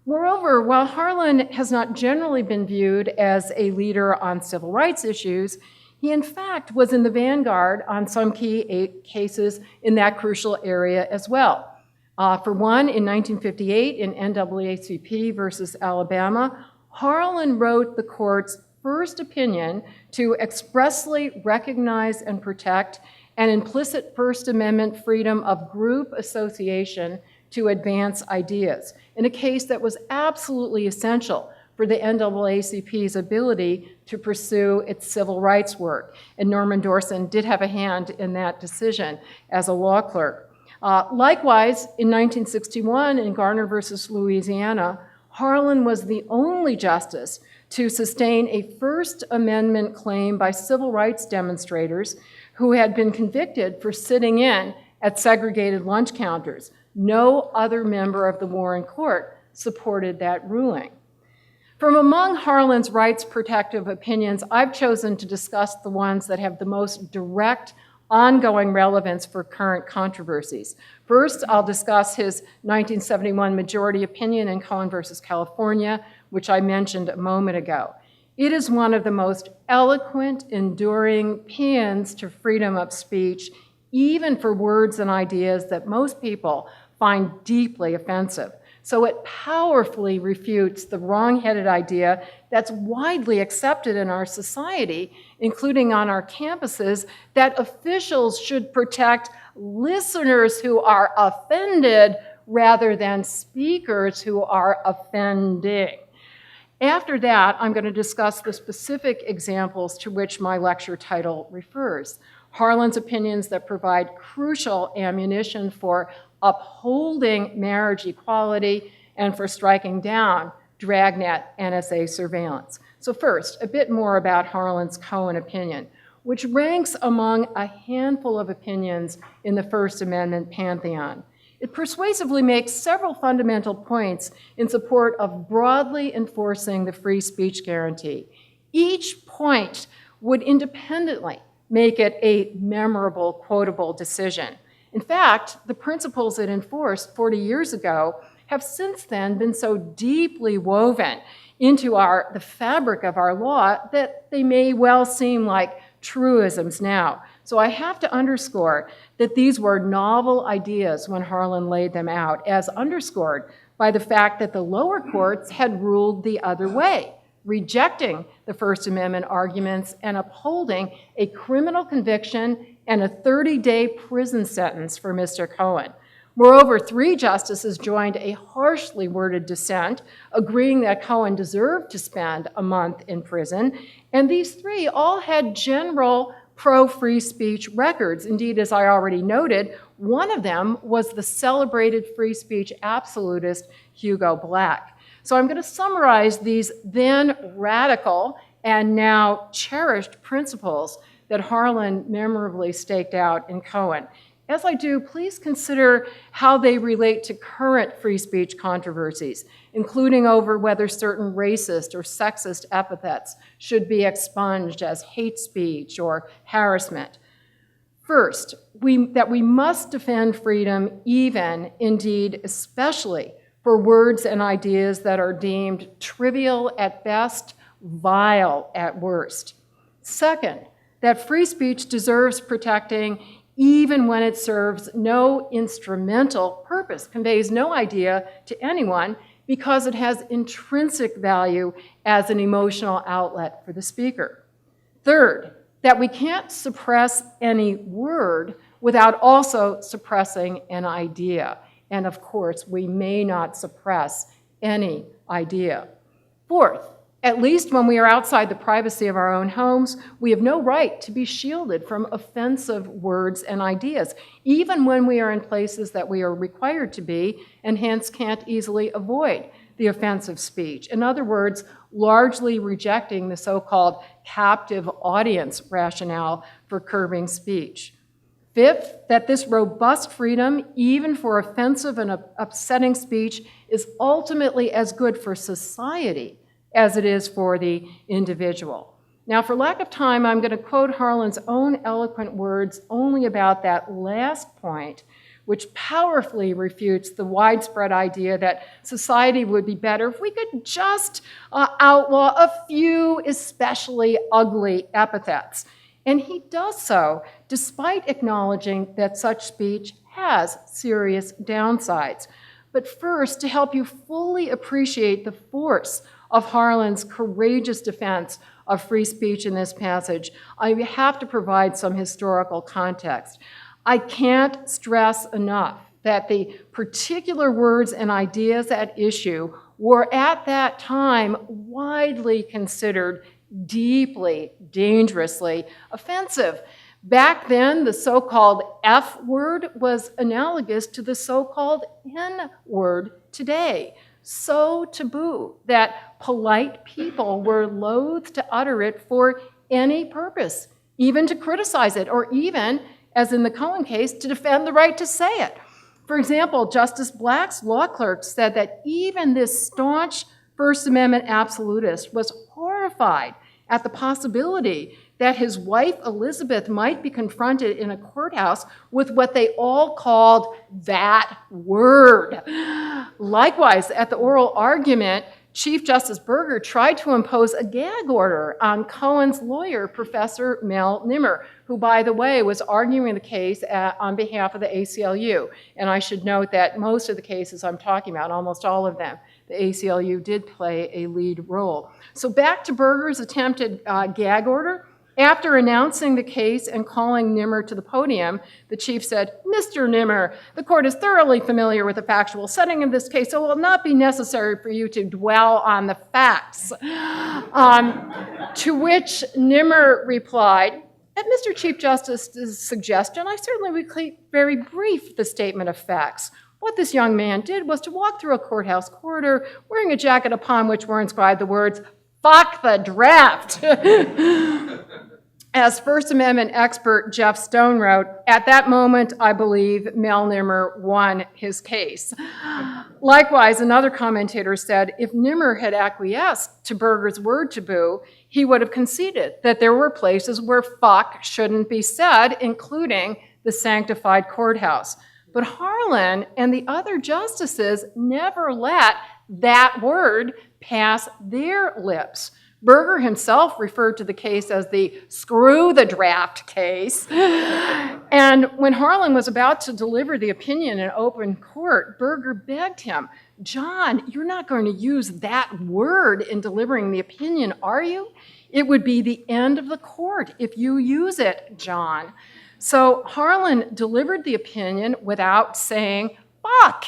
Moreover, while Harlan has not generally been viewed as a leader on civil rights issues, he in fact was in the vanguard on some key cases in that crucial area as well. For one, in 1958 in NAACP versus Alabama, Harlan wrote the court's first opinion to expressly recognize and protect an implicit First Amendment freedom of group association to advance ideas, in a case that was absolutely essential for the NAACP's ability to pursue its civil rights work. And Norman Dorsen did have a hand in that decision as a law clerk. Likewise, in 1961, in Garner versus Louisiana, Harlan was the only justice to sustain a First Amendment claim by civil rights demonstrators who had been convicted for sitting in at segregated lunch counters. No other member of the Warren Court supported that ruling. From among Harlan's rights protective opinions, I've chosen to discuss the ones that have the most direct ongoing relevance for current controversies. First, I'll discuss his 1971 majority opinion in Cohen versus California, which I mentioned a moment ago. It is one of the most eloquent, enduring paeans to freedom of speech, even for words and ideas that most people find deeply offensive. So it powerfully refutes the wrong-headed idea that's widely accepted in our society, including on our campuses, that officials should protect listeners who are offended rather than speakers who are offending. After that, I'm going to discuss the specific examples to which my lecture title refers. Harlan's opinions that provide crucial ammunition for upholding marriage equality and for striking down Dragnet NSA surveillance. So first, a bit more about Harlan's Cohen opinion, which ranks among a handful of opinions in the First Amendment pantheon. It persuasively makes several fundamental points in support of broadly enforcing the free speech guarantee. Each point would independently make it a memorable, quotable decision. In fact, the principles it enforced 40 years ago have since then been so deeply woven into the fabric of our law that they may well seem like truisms now. So I have to underscore that these were novel ideas when Harlan laid them out, as underscored by the fact that the lower courts had ruled the other way, rejecting the First Amendment arguments and upholding a criminal conviction and a 30-day prison sentence for Mr. Cohen. Moreover, 3 justices joined a harshly worded dissent, agreeing that Cohen deserved to spend a month in prison, and these 3 all had general pro-free speech records. Indeed, as I already noted, one of them was the celebrated free speech absolutist Hugo Black. So I'm going to summarize these then radical and now cherished principles that Harlan memorably staked out in Cohen. As I do, please consider how they relate to current free speech controversies, including over whether certain racist or sexist epithets should be expunged as hate speech or harassment. First, that we must defend freedom even, indeed, especially for words and ideas that are deemed trivial at best, vile at worst. Second, that free speech deserves protecting even when it serves no instrumental purpose, conveys no idea to anyone, because it has intrinsic value as an emotional outlet for the speaker. Third, that we can't suppress any word without also suppressing an idea. And of course, we may not suppress any idea. Fourth, at least when we are outside the privacy of our own homes, we have no right to be shielded from offensive words and ideas, even when we are in places that we are required to be and hence can't easily avoid the offensive speech. In other words, largely rejecting the so-called captive audience rationale for curbing speech. Fifth, that this robust freedom, even for offensive and upsetting speech, is ultimately as good for society as it is for the individual. Now, for lack of time, I'm going to quote Harlan's own eloquent words only about that last point, which powerfully refutes the widespread idea that society would be better if we could just outlaw a few especially ugly epithets. And he does so despite acknowledging that such speech has serious downsides. But first, to help you fully appreciate the force of Harlan's courageous defense of free speech in this passage, I have to provide some historical context. I can't stress enough that the particular words and ideas at issue were at that time widely considered deeply, dangerously offensive. Back then, the so-called F word was analogous to the so-called N word today. so taboo that polite people were loath to utter it for any purpose, even to criticize it, or even, as in the Cohen case, to defend the right to say it. For example, Justice Black's law clerk said that even this staunch First Amendment absolutist was horrified at the possibility that his wife Elizabeth might be confronted in a courthouse with what they all called that word. Likewise, at the oral argument, Chief Justice Berger tried to impose a gag order on Cohen's lawyer, Professor Mel Nimmer, who, by the way, was arguing the case on behalf of the ACLU. And I should note that most of the cases I'm talking about, almost all of them, the ACLU did play a lead role. So back to Berger's attempted gag order. After announcing the case and calling Nimmer to the podium, the chief said, "Mr. Nimmer, the court is thoroughly familiar with the factual setting of this case, so it will not be necessary for you to dwell on the facts." To which Nimmer replied, "At Mr. Chief Justice's suggestion, I certainly would keep very brief the statement of facts. What this young man did was to walk through a courthouse corridor wearing a jacket upon which were inscribed the words, 'Fuck the draft.'" As First Amendment expert Jeff Stone wrote, "At that moment, I believe Mel Nimmer won his case." Likewise, another commentator said, if Nimmer had acquiesced to Berger's word taboo, he would have conceded that there were places where fuck shouldn't be said, including the sanctified courthouse. But Harlan and the other justices never let that word pass their lips. Berger himself referred to the case as the screw the draft case. And when Harlan was about to deliver the opinion in open court, Berger begged him, "John, you're not going to use that word in delivering the opinion, are you? It would be the end of the court if you use it, John." So Harlan delivered the opinion without saying fuck.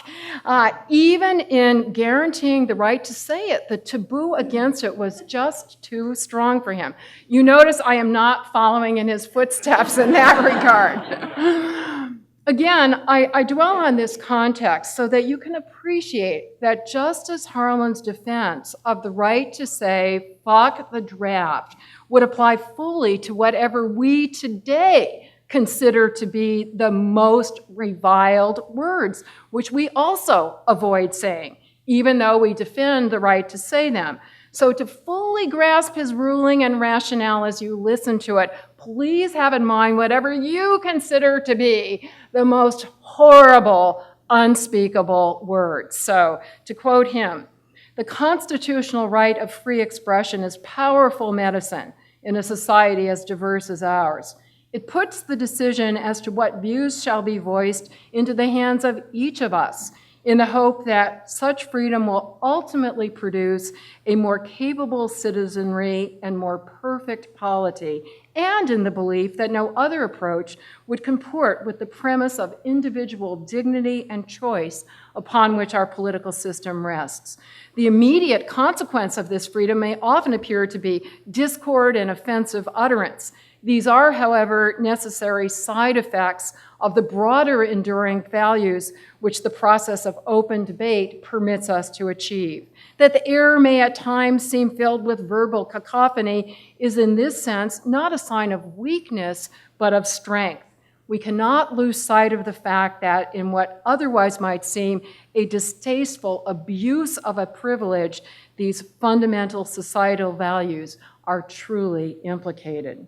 Even in guaranteeing the right to say it, the taboo against it was just too strong for him. You notice I am not following in his footsteps in that regard. Again, I dwell on this context so that you can appreciate that Justice Harlan's defense of the right to say fuck the draft would apply fully to whatever we today consider to be the most reviled words, which we also avoid saying, even though we defend the right to say them. So to fully grasp his ruling and rationale as you listen to it, please have in mind whatever you consider to be the most horrible, unspeakable words. So to quote him, "The constitutional right of free expression is powerful medicine in a society as diverse as ours. It puts the decision as to what views shall be voiced into the hands of each of us in the hope that such freedom will ultimately produce a more capable citizenry and more perfect polity, and in the belief that no other approach would comport with the premise of individual dignity and choice upon which our political system rests. The immediate consequence of this freedom may often appear to be discord and offensive utterance. These are, however, necessary side effects of the broader enduring values which the process of open debate permits us to achieve. That the air may at times seem filled with verbal cacophony is in this sense not a sign of weakness, but of strength. We cannot lose sight of the fact that in what otherwise might seem a distasteful abuse of a privilege, these fundamental societal values are truly implicated.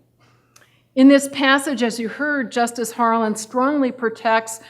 In this passage, as you heard, Justice Harlan strongly protects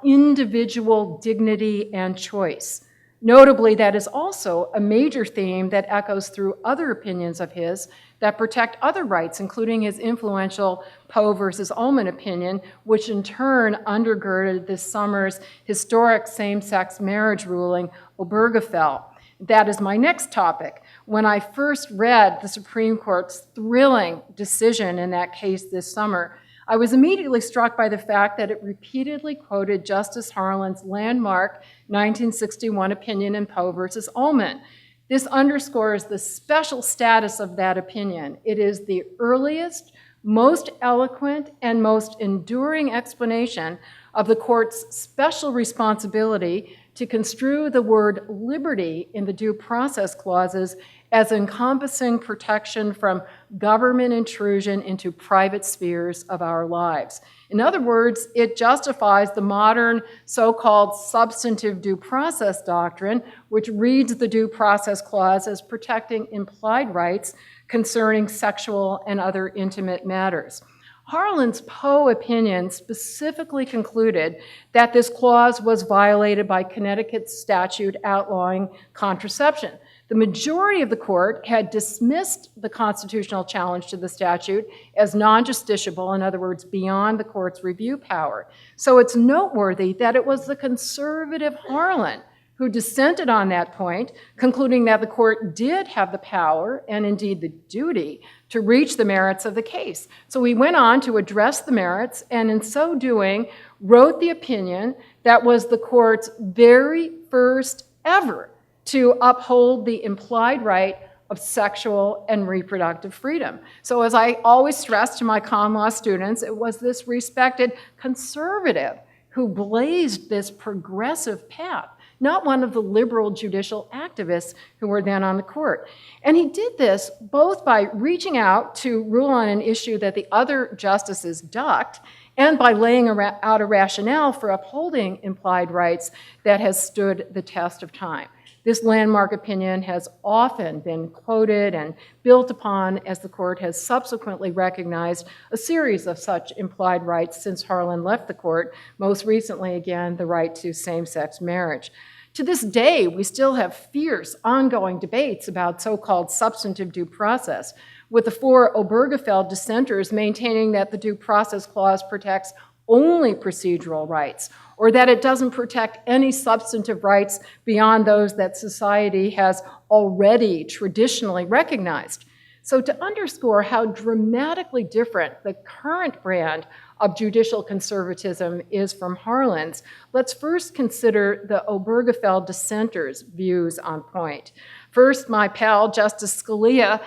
individual dignity and choice. Notably, that is also a major theme that echoes through other opinions of his that protect other rights, including his influential Poe versus Ullman opinion, which in turn undergirded this summer's historic same-sex marriage ruling, Obergefell. That is my next topic. When I first read the Supreme Court's thrilling decision in that case this summer, I was immediately struck by the fact that it repeatedly quoted Justice Harlan's landmark 1961 opinion in Poe versus Ullman. This underscores the special status of that opinion. It is the earliest, most eloquent, and most enduring explanation of the court's special responsibility to construe the word liberty in the due process clauses as encompassing protection from government intrusion into private spheres of our lives. In other words, it justifies the modern so-called substantive due process doctrine, which reads the due process clause as protecting implied rights concerning sexual and other intimate matters. Harlan's Poe opinion specifically concluded that this clause was violated by Connecticut's statute outlawing contraception. The majority of the court had dismissed the constitutional challenge to the statute as non-justiciable, in other words, beyond the court's review power. So it's noteworthy that it was the conservative Harlan who dissented on that point, concluding that the court did have the power and indeed the duty to reach the merits of the case. So he went on to address the merits, and in so doing, wrote the opinion that was the court's very first ever to uphold the implied right of sexual and reproductive freedom. So as I always stress to my common law students, it was this respected conservative who blazed this progressive path, not one of the liberal judicial activists who were then on the court. And he did this both by reaching out to rule on an issue that the other justices ducked, and by laying out a rationale for upholding implied rights that has stood the test of time. This landmark opinion has often been quoted and built upon as the court has subsequently recognized a series of such implied rights since Harlan left the court, most recently, again, the right to same-sex marriage. To this day, we still have fierce, ongoing debates about so-called substantive due process, with the four Obergefell dissenters maintaining that the Due Process Clause protects only procedural rights, or that it doesn't protect any substantive rights beyond those that society has already traditionally recognized. So to underscore how dramatically different the current brand of judicial conservatism is from Harlan's, let's first consider the Obergefell dissenters' views on point. First, my pal, Justice Scalia,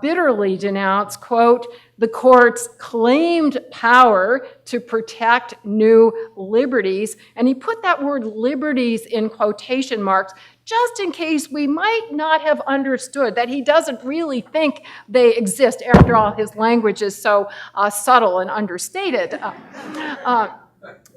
bitterly denounced, quote, the court's claimed power to protect new liberties, and he put that word liberties in quotation marks just in case we might not have understood that he doesn't really think they exist. After all, his language is so subtle and understated.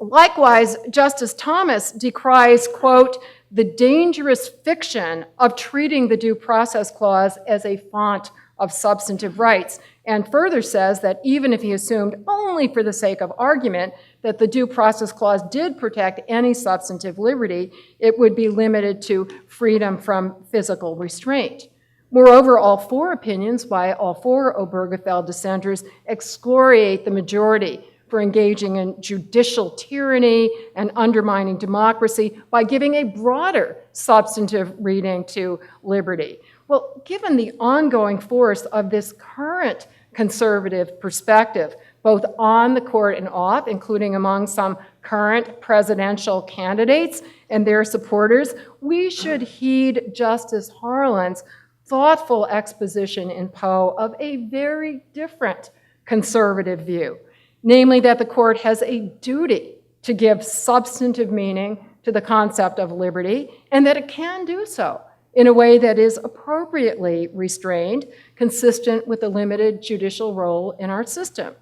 Likewise, Justice Thomas decries, quote, the dangerous fiction of treating the Due Process Clause as a font of substantive rights, and further says that even if he assumed only for the sake of argument that the Due Process Clause did protect any substantive liberty, it would be limited to freedom from physical restraint. Moreover, all four opinions by all four Obergefell dissenters excoriate the majority for engaging in judicial tyranny and undermining democracy by giving a broader substantive reading to liberty. Well, given the ongoing force of this current conservative perspective, both on the court and off, including among some current presidential candidates and their supporters, we should heed Justice Harlan's thoughtful exposition in Poe of a very different conservative view, namely that the court has a duty to give substantive meaning to the concept of liberty, and that it can do so in a way that is appropriately restrained, consistent with the limited judicial role in our system.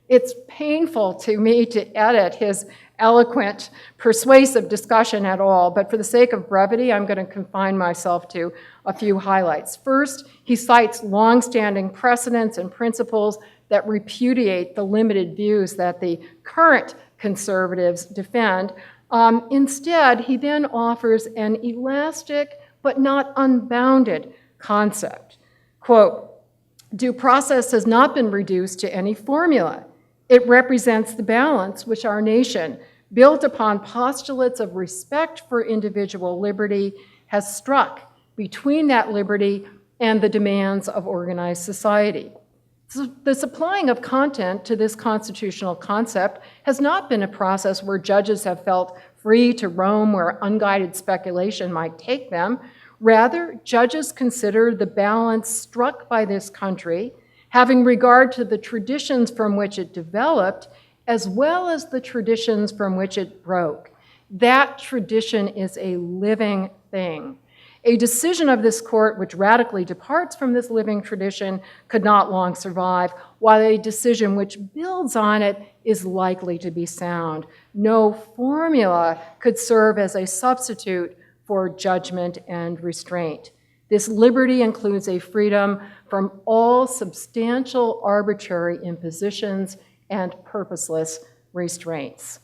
It's painful to me to edit his eloquent, persuasive discussion at all, but for the sake of brevity, I'm going to confine myself to a few highlights. First, he cites longstanding precedents and principles that repudiate the limited views that the current conservatives defend. Instead, he then offers an elastic but not unbounded concept. Quote, due process has not been reduced to any formula. It represents the balance which our nation, built upon postulates of respect for individual liberty, has struck between that liberty and the demands of organized society. So the supplying of content to this constitutional concept has not been a process where judges have felt free to roam where unguided speculation might take them. Rather, judges consider the balance struck by this country, having regard to the traditions from which it developed, as well as the traditions from which it broke. That tradition is a living thing. A decision of this court which radically departs from this living tradition could not long survive, while a decision which builds on it is likely to be sound. No formula could serve as a substitute for judgment and restraint. This liberty includes a freedom from all substantial arbitrary impositions and purposeless restraints.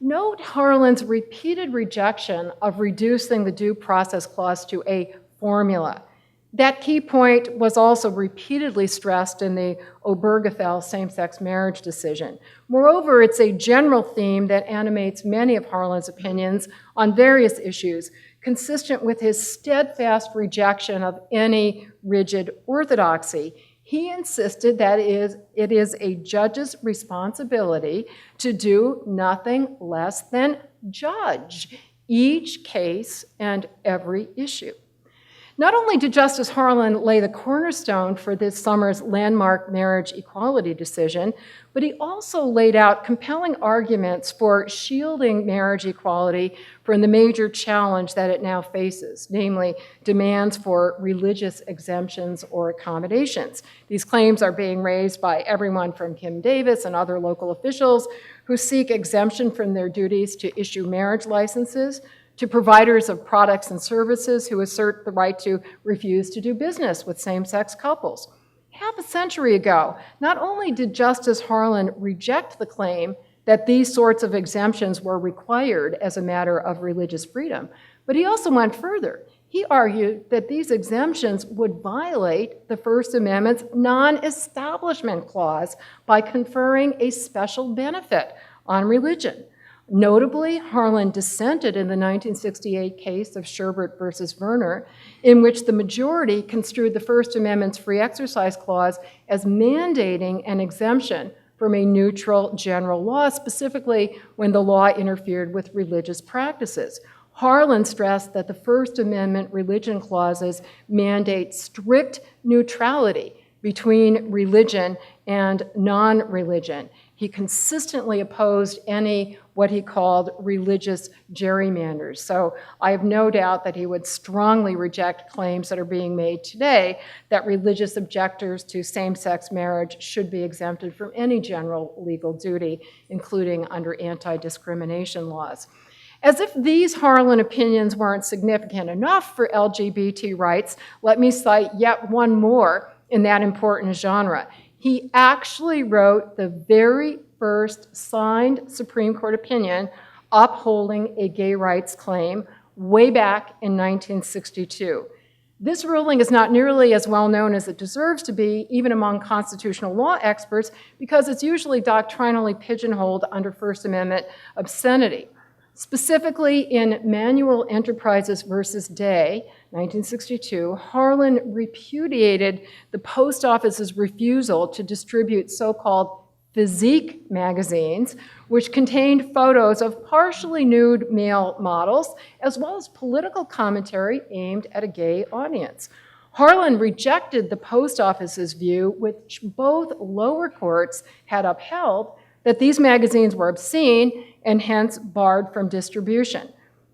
Note Harlan's repeated rejection of reducing the Due Process Clause to a formula. That key point was also repeatedly stressed in the Obergefell same-sex marriage decision. Moreover, it's a general theme that animates many of Harlan's opinions on various issues, consistent with his steadfast rejection of any rigid orthodoxy. He insisted that it is a judge's responsibility to do nothing less than judge each case and every issue. Not only did Justice Harlan lay the cornerstone for this summer's landmark marriage equality decision, but he also laid out compelling arguments for shielding marriage equality from the major challenge that it now faces, namely demands for religious exemptions or accommodations. These claims are being raised by everyone from Kim Davis and other local officials who seek exemption from their duties to issue marriage licenses, to providers of products and services who assert the right to refuse to do business with same-sex couples. Half a century ago, not only did Justice Harlan reject the claim that these sorts of exemptions were required as a matter of religious freedom, but he also went further. He argued that these exemptions would violate the First Amendment's non-establishment clause by conferring a special benefit on religion. Notably, Harlan dissented in the 1968 case of Sherbert versus Werner, in which the majority construed the First Amendment's free exercise clause as mandating an exemption from a neutral general law, specifically when the law interfered with religious practices. Harlan stressed that the First Amendment religion clauses mandate strict neutrality between religion and non-religion. He consistently opposed any what he called religious gerrymanders. So I have no doubt that he would strongly reject claims that are being made today that religious objectors to same-sex marriage should be exempted from any general legal duty, including under anti-discrimination laws. As if these Harlan opinions weren't significant enough for LGBT rights, let me cite yet one more in that important genre. He actually wrote the very first signed Supreme Court opinion upholding a gay rights claim way back in 1962. This ruling is not nearly as well known as it deserves to be, even among constitutional law experts, because it's usually doctrinally pigeonholed under First Amendment obscenity. Specifically, in Manual Enterprises versus Day, 1962, Harlan repudiated the post office's refusal to distribute so-called physique magazines, which contained photos of partially nude male models, as well as political commentary aimed at a gay audience. Harlan rejected the post office's view, which both lower courts had upheld, that these magazines were obscene and hence barred from distribution.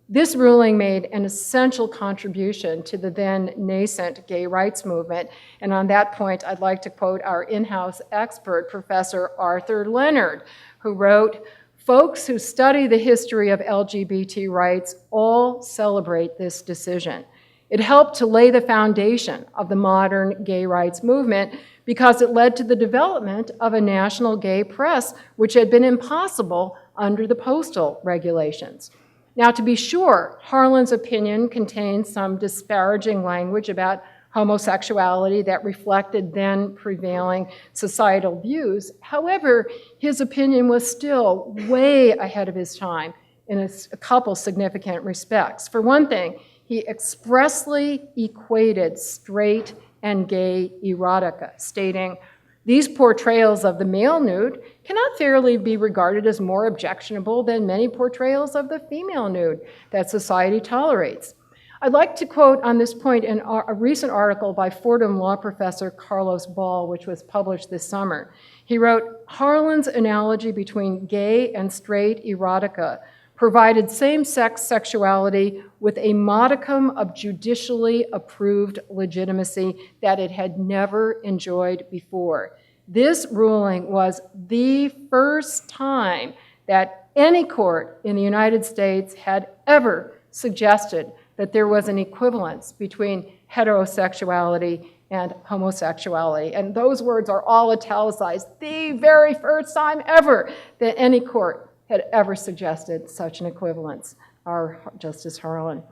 This ruling made an essential contribution to the then nascent gay rights movement, and on that point, I'd like to quote our in-house expert, Professor Arthur Leonard, who wrote, "Folks who study the history of LGBT rights all celebrate this decision. It helped to lay the foundation of the modern gay rights movement because it led to the development of a national gay press, which had been impossible under the postal regulations." Now, to be sure, Harlan's opinion contained some disparaging language about homosexuality that reflected then prevailing societal views. However, his opinion was still way ahead of his time in a couple significant respects. For one thing, he expressly equated straight and gay erotica, stating, "These portrayals of the male nude cannot fairly be regarded as more objectionable than many portrayals of the female nude that society tolerates." I'd like to quote on this point a recent article by Fordham law professor Carlos Ball, which was published this summer. He wrote, "Harlan's analogy between gay and straight erotica provided same-sex sexuality with a modicum of judicially approved legitimacy that it had never enjoyed before. This ruling was the first time that any court in the United States had ever suggested that there was an equivalence between heterosexuality and homosexuality. And those words are all italicized. The very first time ever that any court had ever suggested such an equivalence, our Justice Harlan.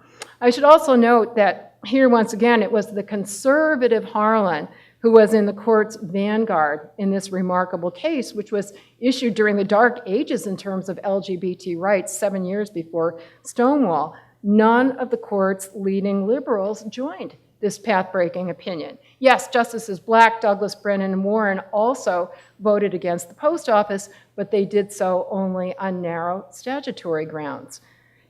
I should also note that here, once again, it was the conservative Harlan who was in the court's vanguard in this remarkable case, which was issued during the dark ages in terms of LGBT rights 7 years before Stonewall. None of the court's leading liberals joined this path-breaking opinion. Yes, Justices Black, Douglas, Brennan, and Warren also voted against the post office, but they did so only on narrow statutory grounds.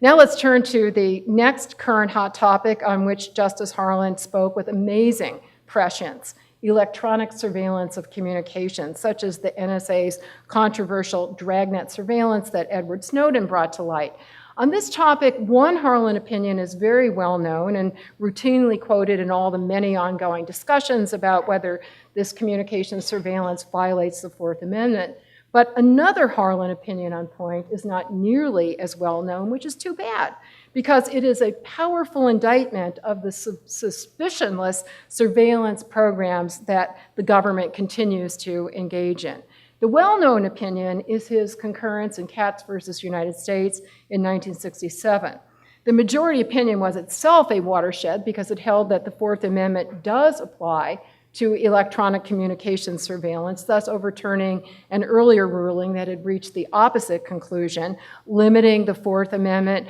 Now let's turn to the next current hot topic on which Justice Harlan spoke with amazing prescience: electronic surveillance of communications, such as the NSA's controversial Dragnet surveillance that Edward Snowden brought to light. On this topic, one Harlan opinion is very well known and routinely quoted in all the many ongoing discussions about whether this communications surveillance violates the Fourth Amendment. But another Harlan opinion on point is not nearly as well known, which is too bad, because it is a powerful indictment of the suspicionless surveillance programs that the government continues to engage in. The well-known opinion is his concurrence in Katz versus United States in 1967. The majority opinion was itself a watershed because it held that the Fourth Amendment does apply to electronic communications surveillance, thus overturning an earlier ruling that had reached the opposite conclusion, limiting the Fourth Amendment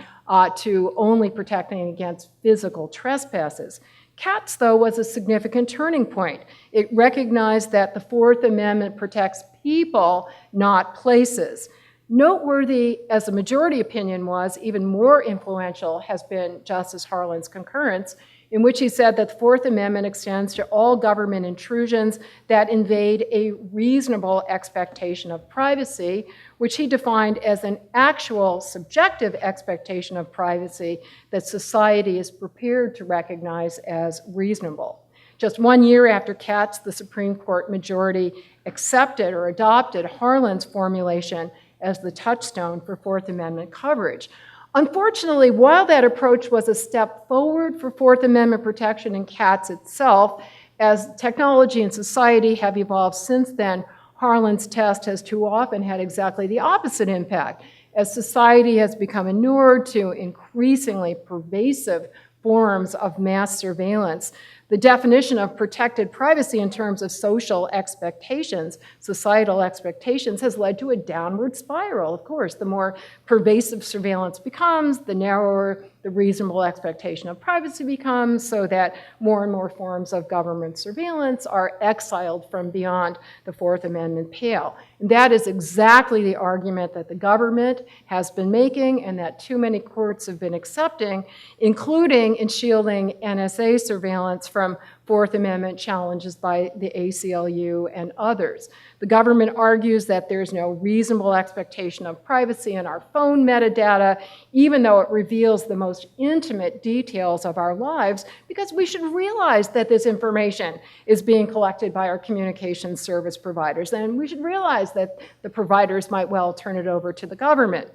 to only protecting against physical trespasses. Katz, though, was a significant turning point. It recognized that the Fourth Amendment protects people, not places. Noteworthy as the majority opinion was, even more influential has been Justice Harlan's concurrence, in which he said that the Fourth Amendment extends to all government intrusions that invade a reasonable expectation of privacy, which he defined as an actual subjective expectation of privacy that society is prepared to recognize as reasonable. Just 1 year after Katz, the Supreme Court majority accepted or adopted Harlan's formulation as the touchstone for Fourth Amendment coverage. Unfortunately, while that approach was a step forward for Fourth Amendment protection in Katz itself, as technology and society have evolved since then, Harlan's test has too often had exactly the opposite impact. As society has become inured to increasingly pervasive forms of mass surveillance, the definition of protected privacy in terms of social expectations, societal expectations, has led to a downward spiral. Of course, the more pervasive surveillance becomes, the narrower the reasonable expectation of privacy becomes, so that more and more forms of government surveillance are exiled from beyond the Fourth Amendment pale. And that is exactly the argument that the government has been making and that too many courts have been accepting, including in shielding NSA surveillance from Fourth Amendment challenges by the ACLU and others. The government argues that there's no reasonable expectation of privacy in our phone metadata, even though it reveals the most intimate details of our lives, because we should realize that this information is being collected by our communications service providers, and we should realize that the providers might well turn it over to the government.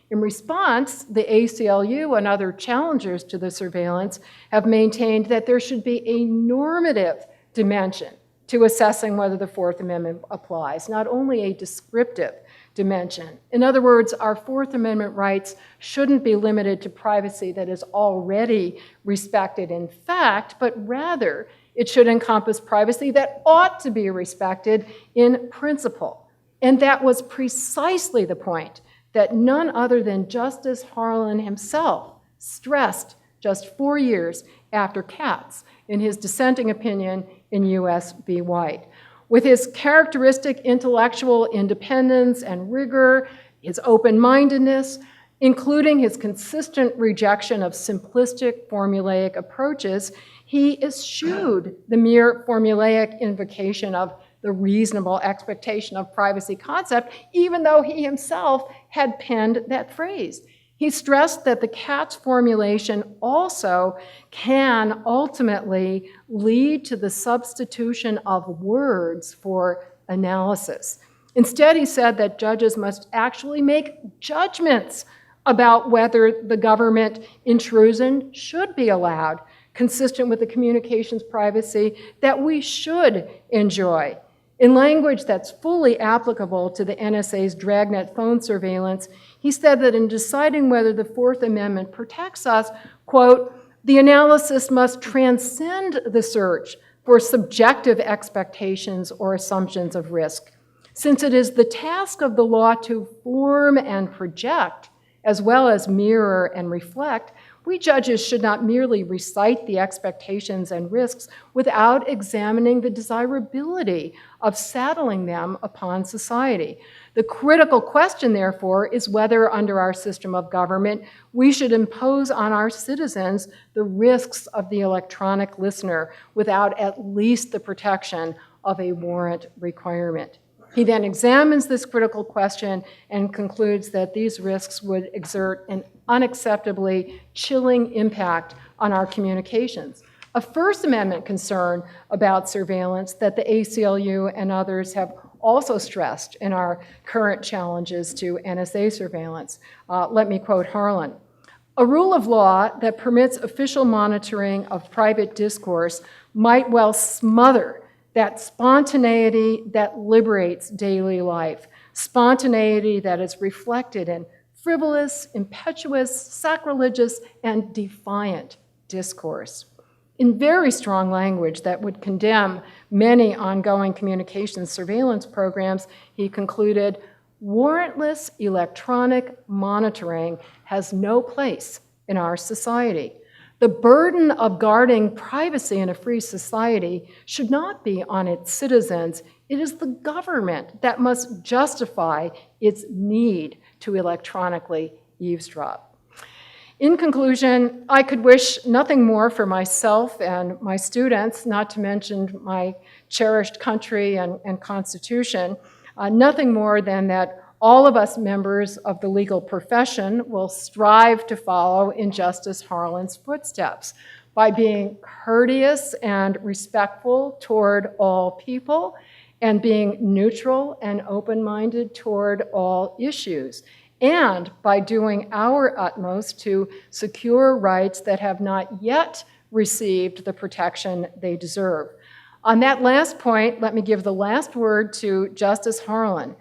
In response, the ACLU and other challengers to the surveillance have maintained that there should be a normative dimension to assessing whether the Fourth Amendment applies, not only a descriptive dimension. In other words, our Fourth Amendment rights shouldn't be limited to privacy that is already respected in fact, but rather it should encompass privacy that ought to be respected in principle. And that was precisely the point that none other than Justice Harlan himself stressed just 4 years after Katz in his dissenting opinion in U.S. v. White. With his characteristic intellectual independence and rigor, his open-mindedness, including his consistent rejection of simplistic formulaic approaches, he eschewed the mere formulaic invocation of the reasonable expectation of privacy concept, even though he himself had penned that phrase. He stressed that the CATS formulation also can ultimately lead to the substitution of words for analysis. Instead, he said that judges must actually make judgments about whether the government intrusion should be allowed, consistent with the communications privacy that we should enjoy. In language that's fully applicable to the NSA's Dragnet phone surveillance, he said that in deciding whether the Fourth Amendment protects us, quote, the analysis must transcend the search for subjective expectations or assumptions of risk, since it is the task of the law to form and project, as well as mirror and reflect. We judges should not merely recite the expectations and risks without examining the desirability of saddling them upon society. The critical question, therefore, is whether under our system of government we should impose on our citizens the risks of the electronic listener without at least the protection of a warrant requirement. He then examines this critical question and concludes that these risks would exert an unacceptably chilling impact on our communications. A First Amendment concern about surveillance that the ACLU and others have also stressed in our current challenges to NSA surveillance. Let me quote Harlan. A rule of law that permits official monitoring of private discourse might well smother that spontaneity that liberates daily life, spontaneity that is reflected in frivolous, impetuous, sacrilegious, and defiant discourse. In very strong language that would condemn many ongoing communications surveillance programs, he concluded, warrantless electronic monitoring has no place in our society. The burden of guarding privacy in a free society should not be on its citizens. It is the government that must justify its need to electronically eavesdrop. In conclusion, I could wish nothing more for myself and my students, not to mention my cherished country and Constitution, nothing more than that all of us members of the legal profession will strive to follow in Justice Harlan's footsteps by being courteous and respectful toward all people and being neutral and open-minded toward all issues, and by doing our utmost to secure rights that have not yet received the protection they deserve. On that last point, let me give the last word to Justice Harlan.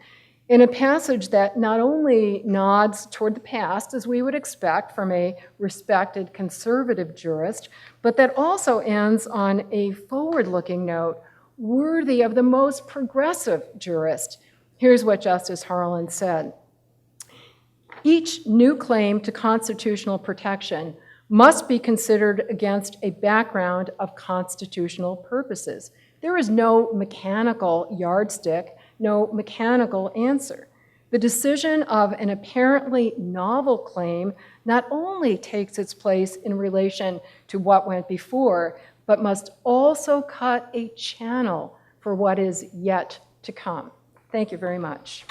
In a passage that not only nods toward the past, as we would expect from a respected conservative jurist, but that also ends on a forward-looking note worthy of the most progressive jurist. Here's what Justice Harlan said. Each new claim to constitutional protection must be considered against a background of constitutional purposes. There is no mechanical yardstick, no mechanical answer. The decision of an apparently novel claim not only takes its place in relation to what went before, but must also cut a channel for what is yet to come. Thank you very much.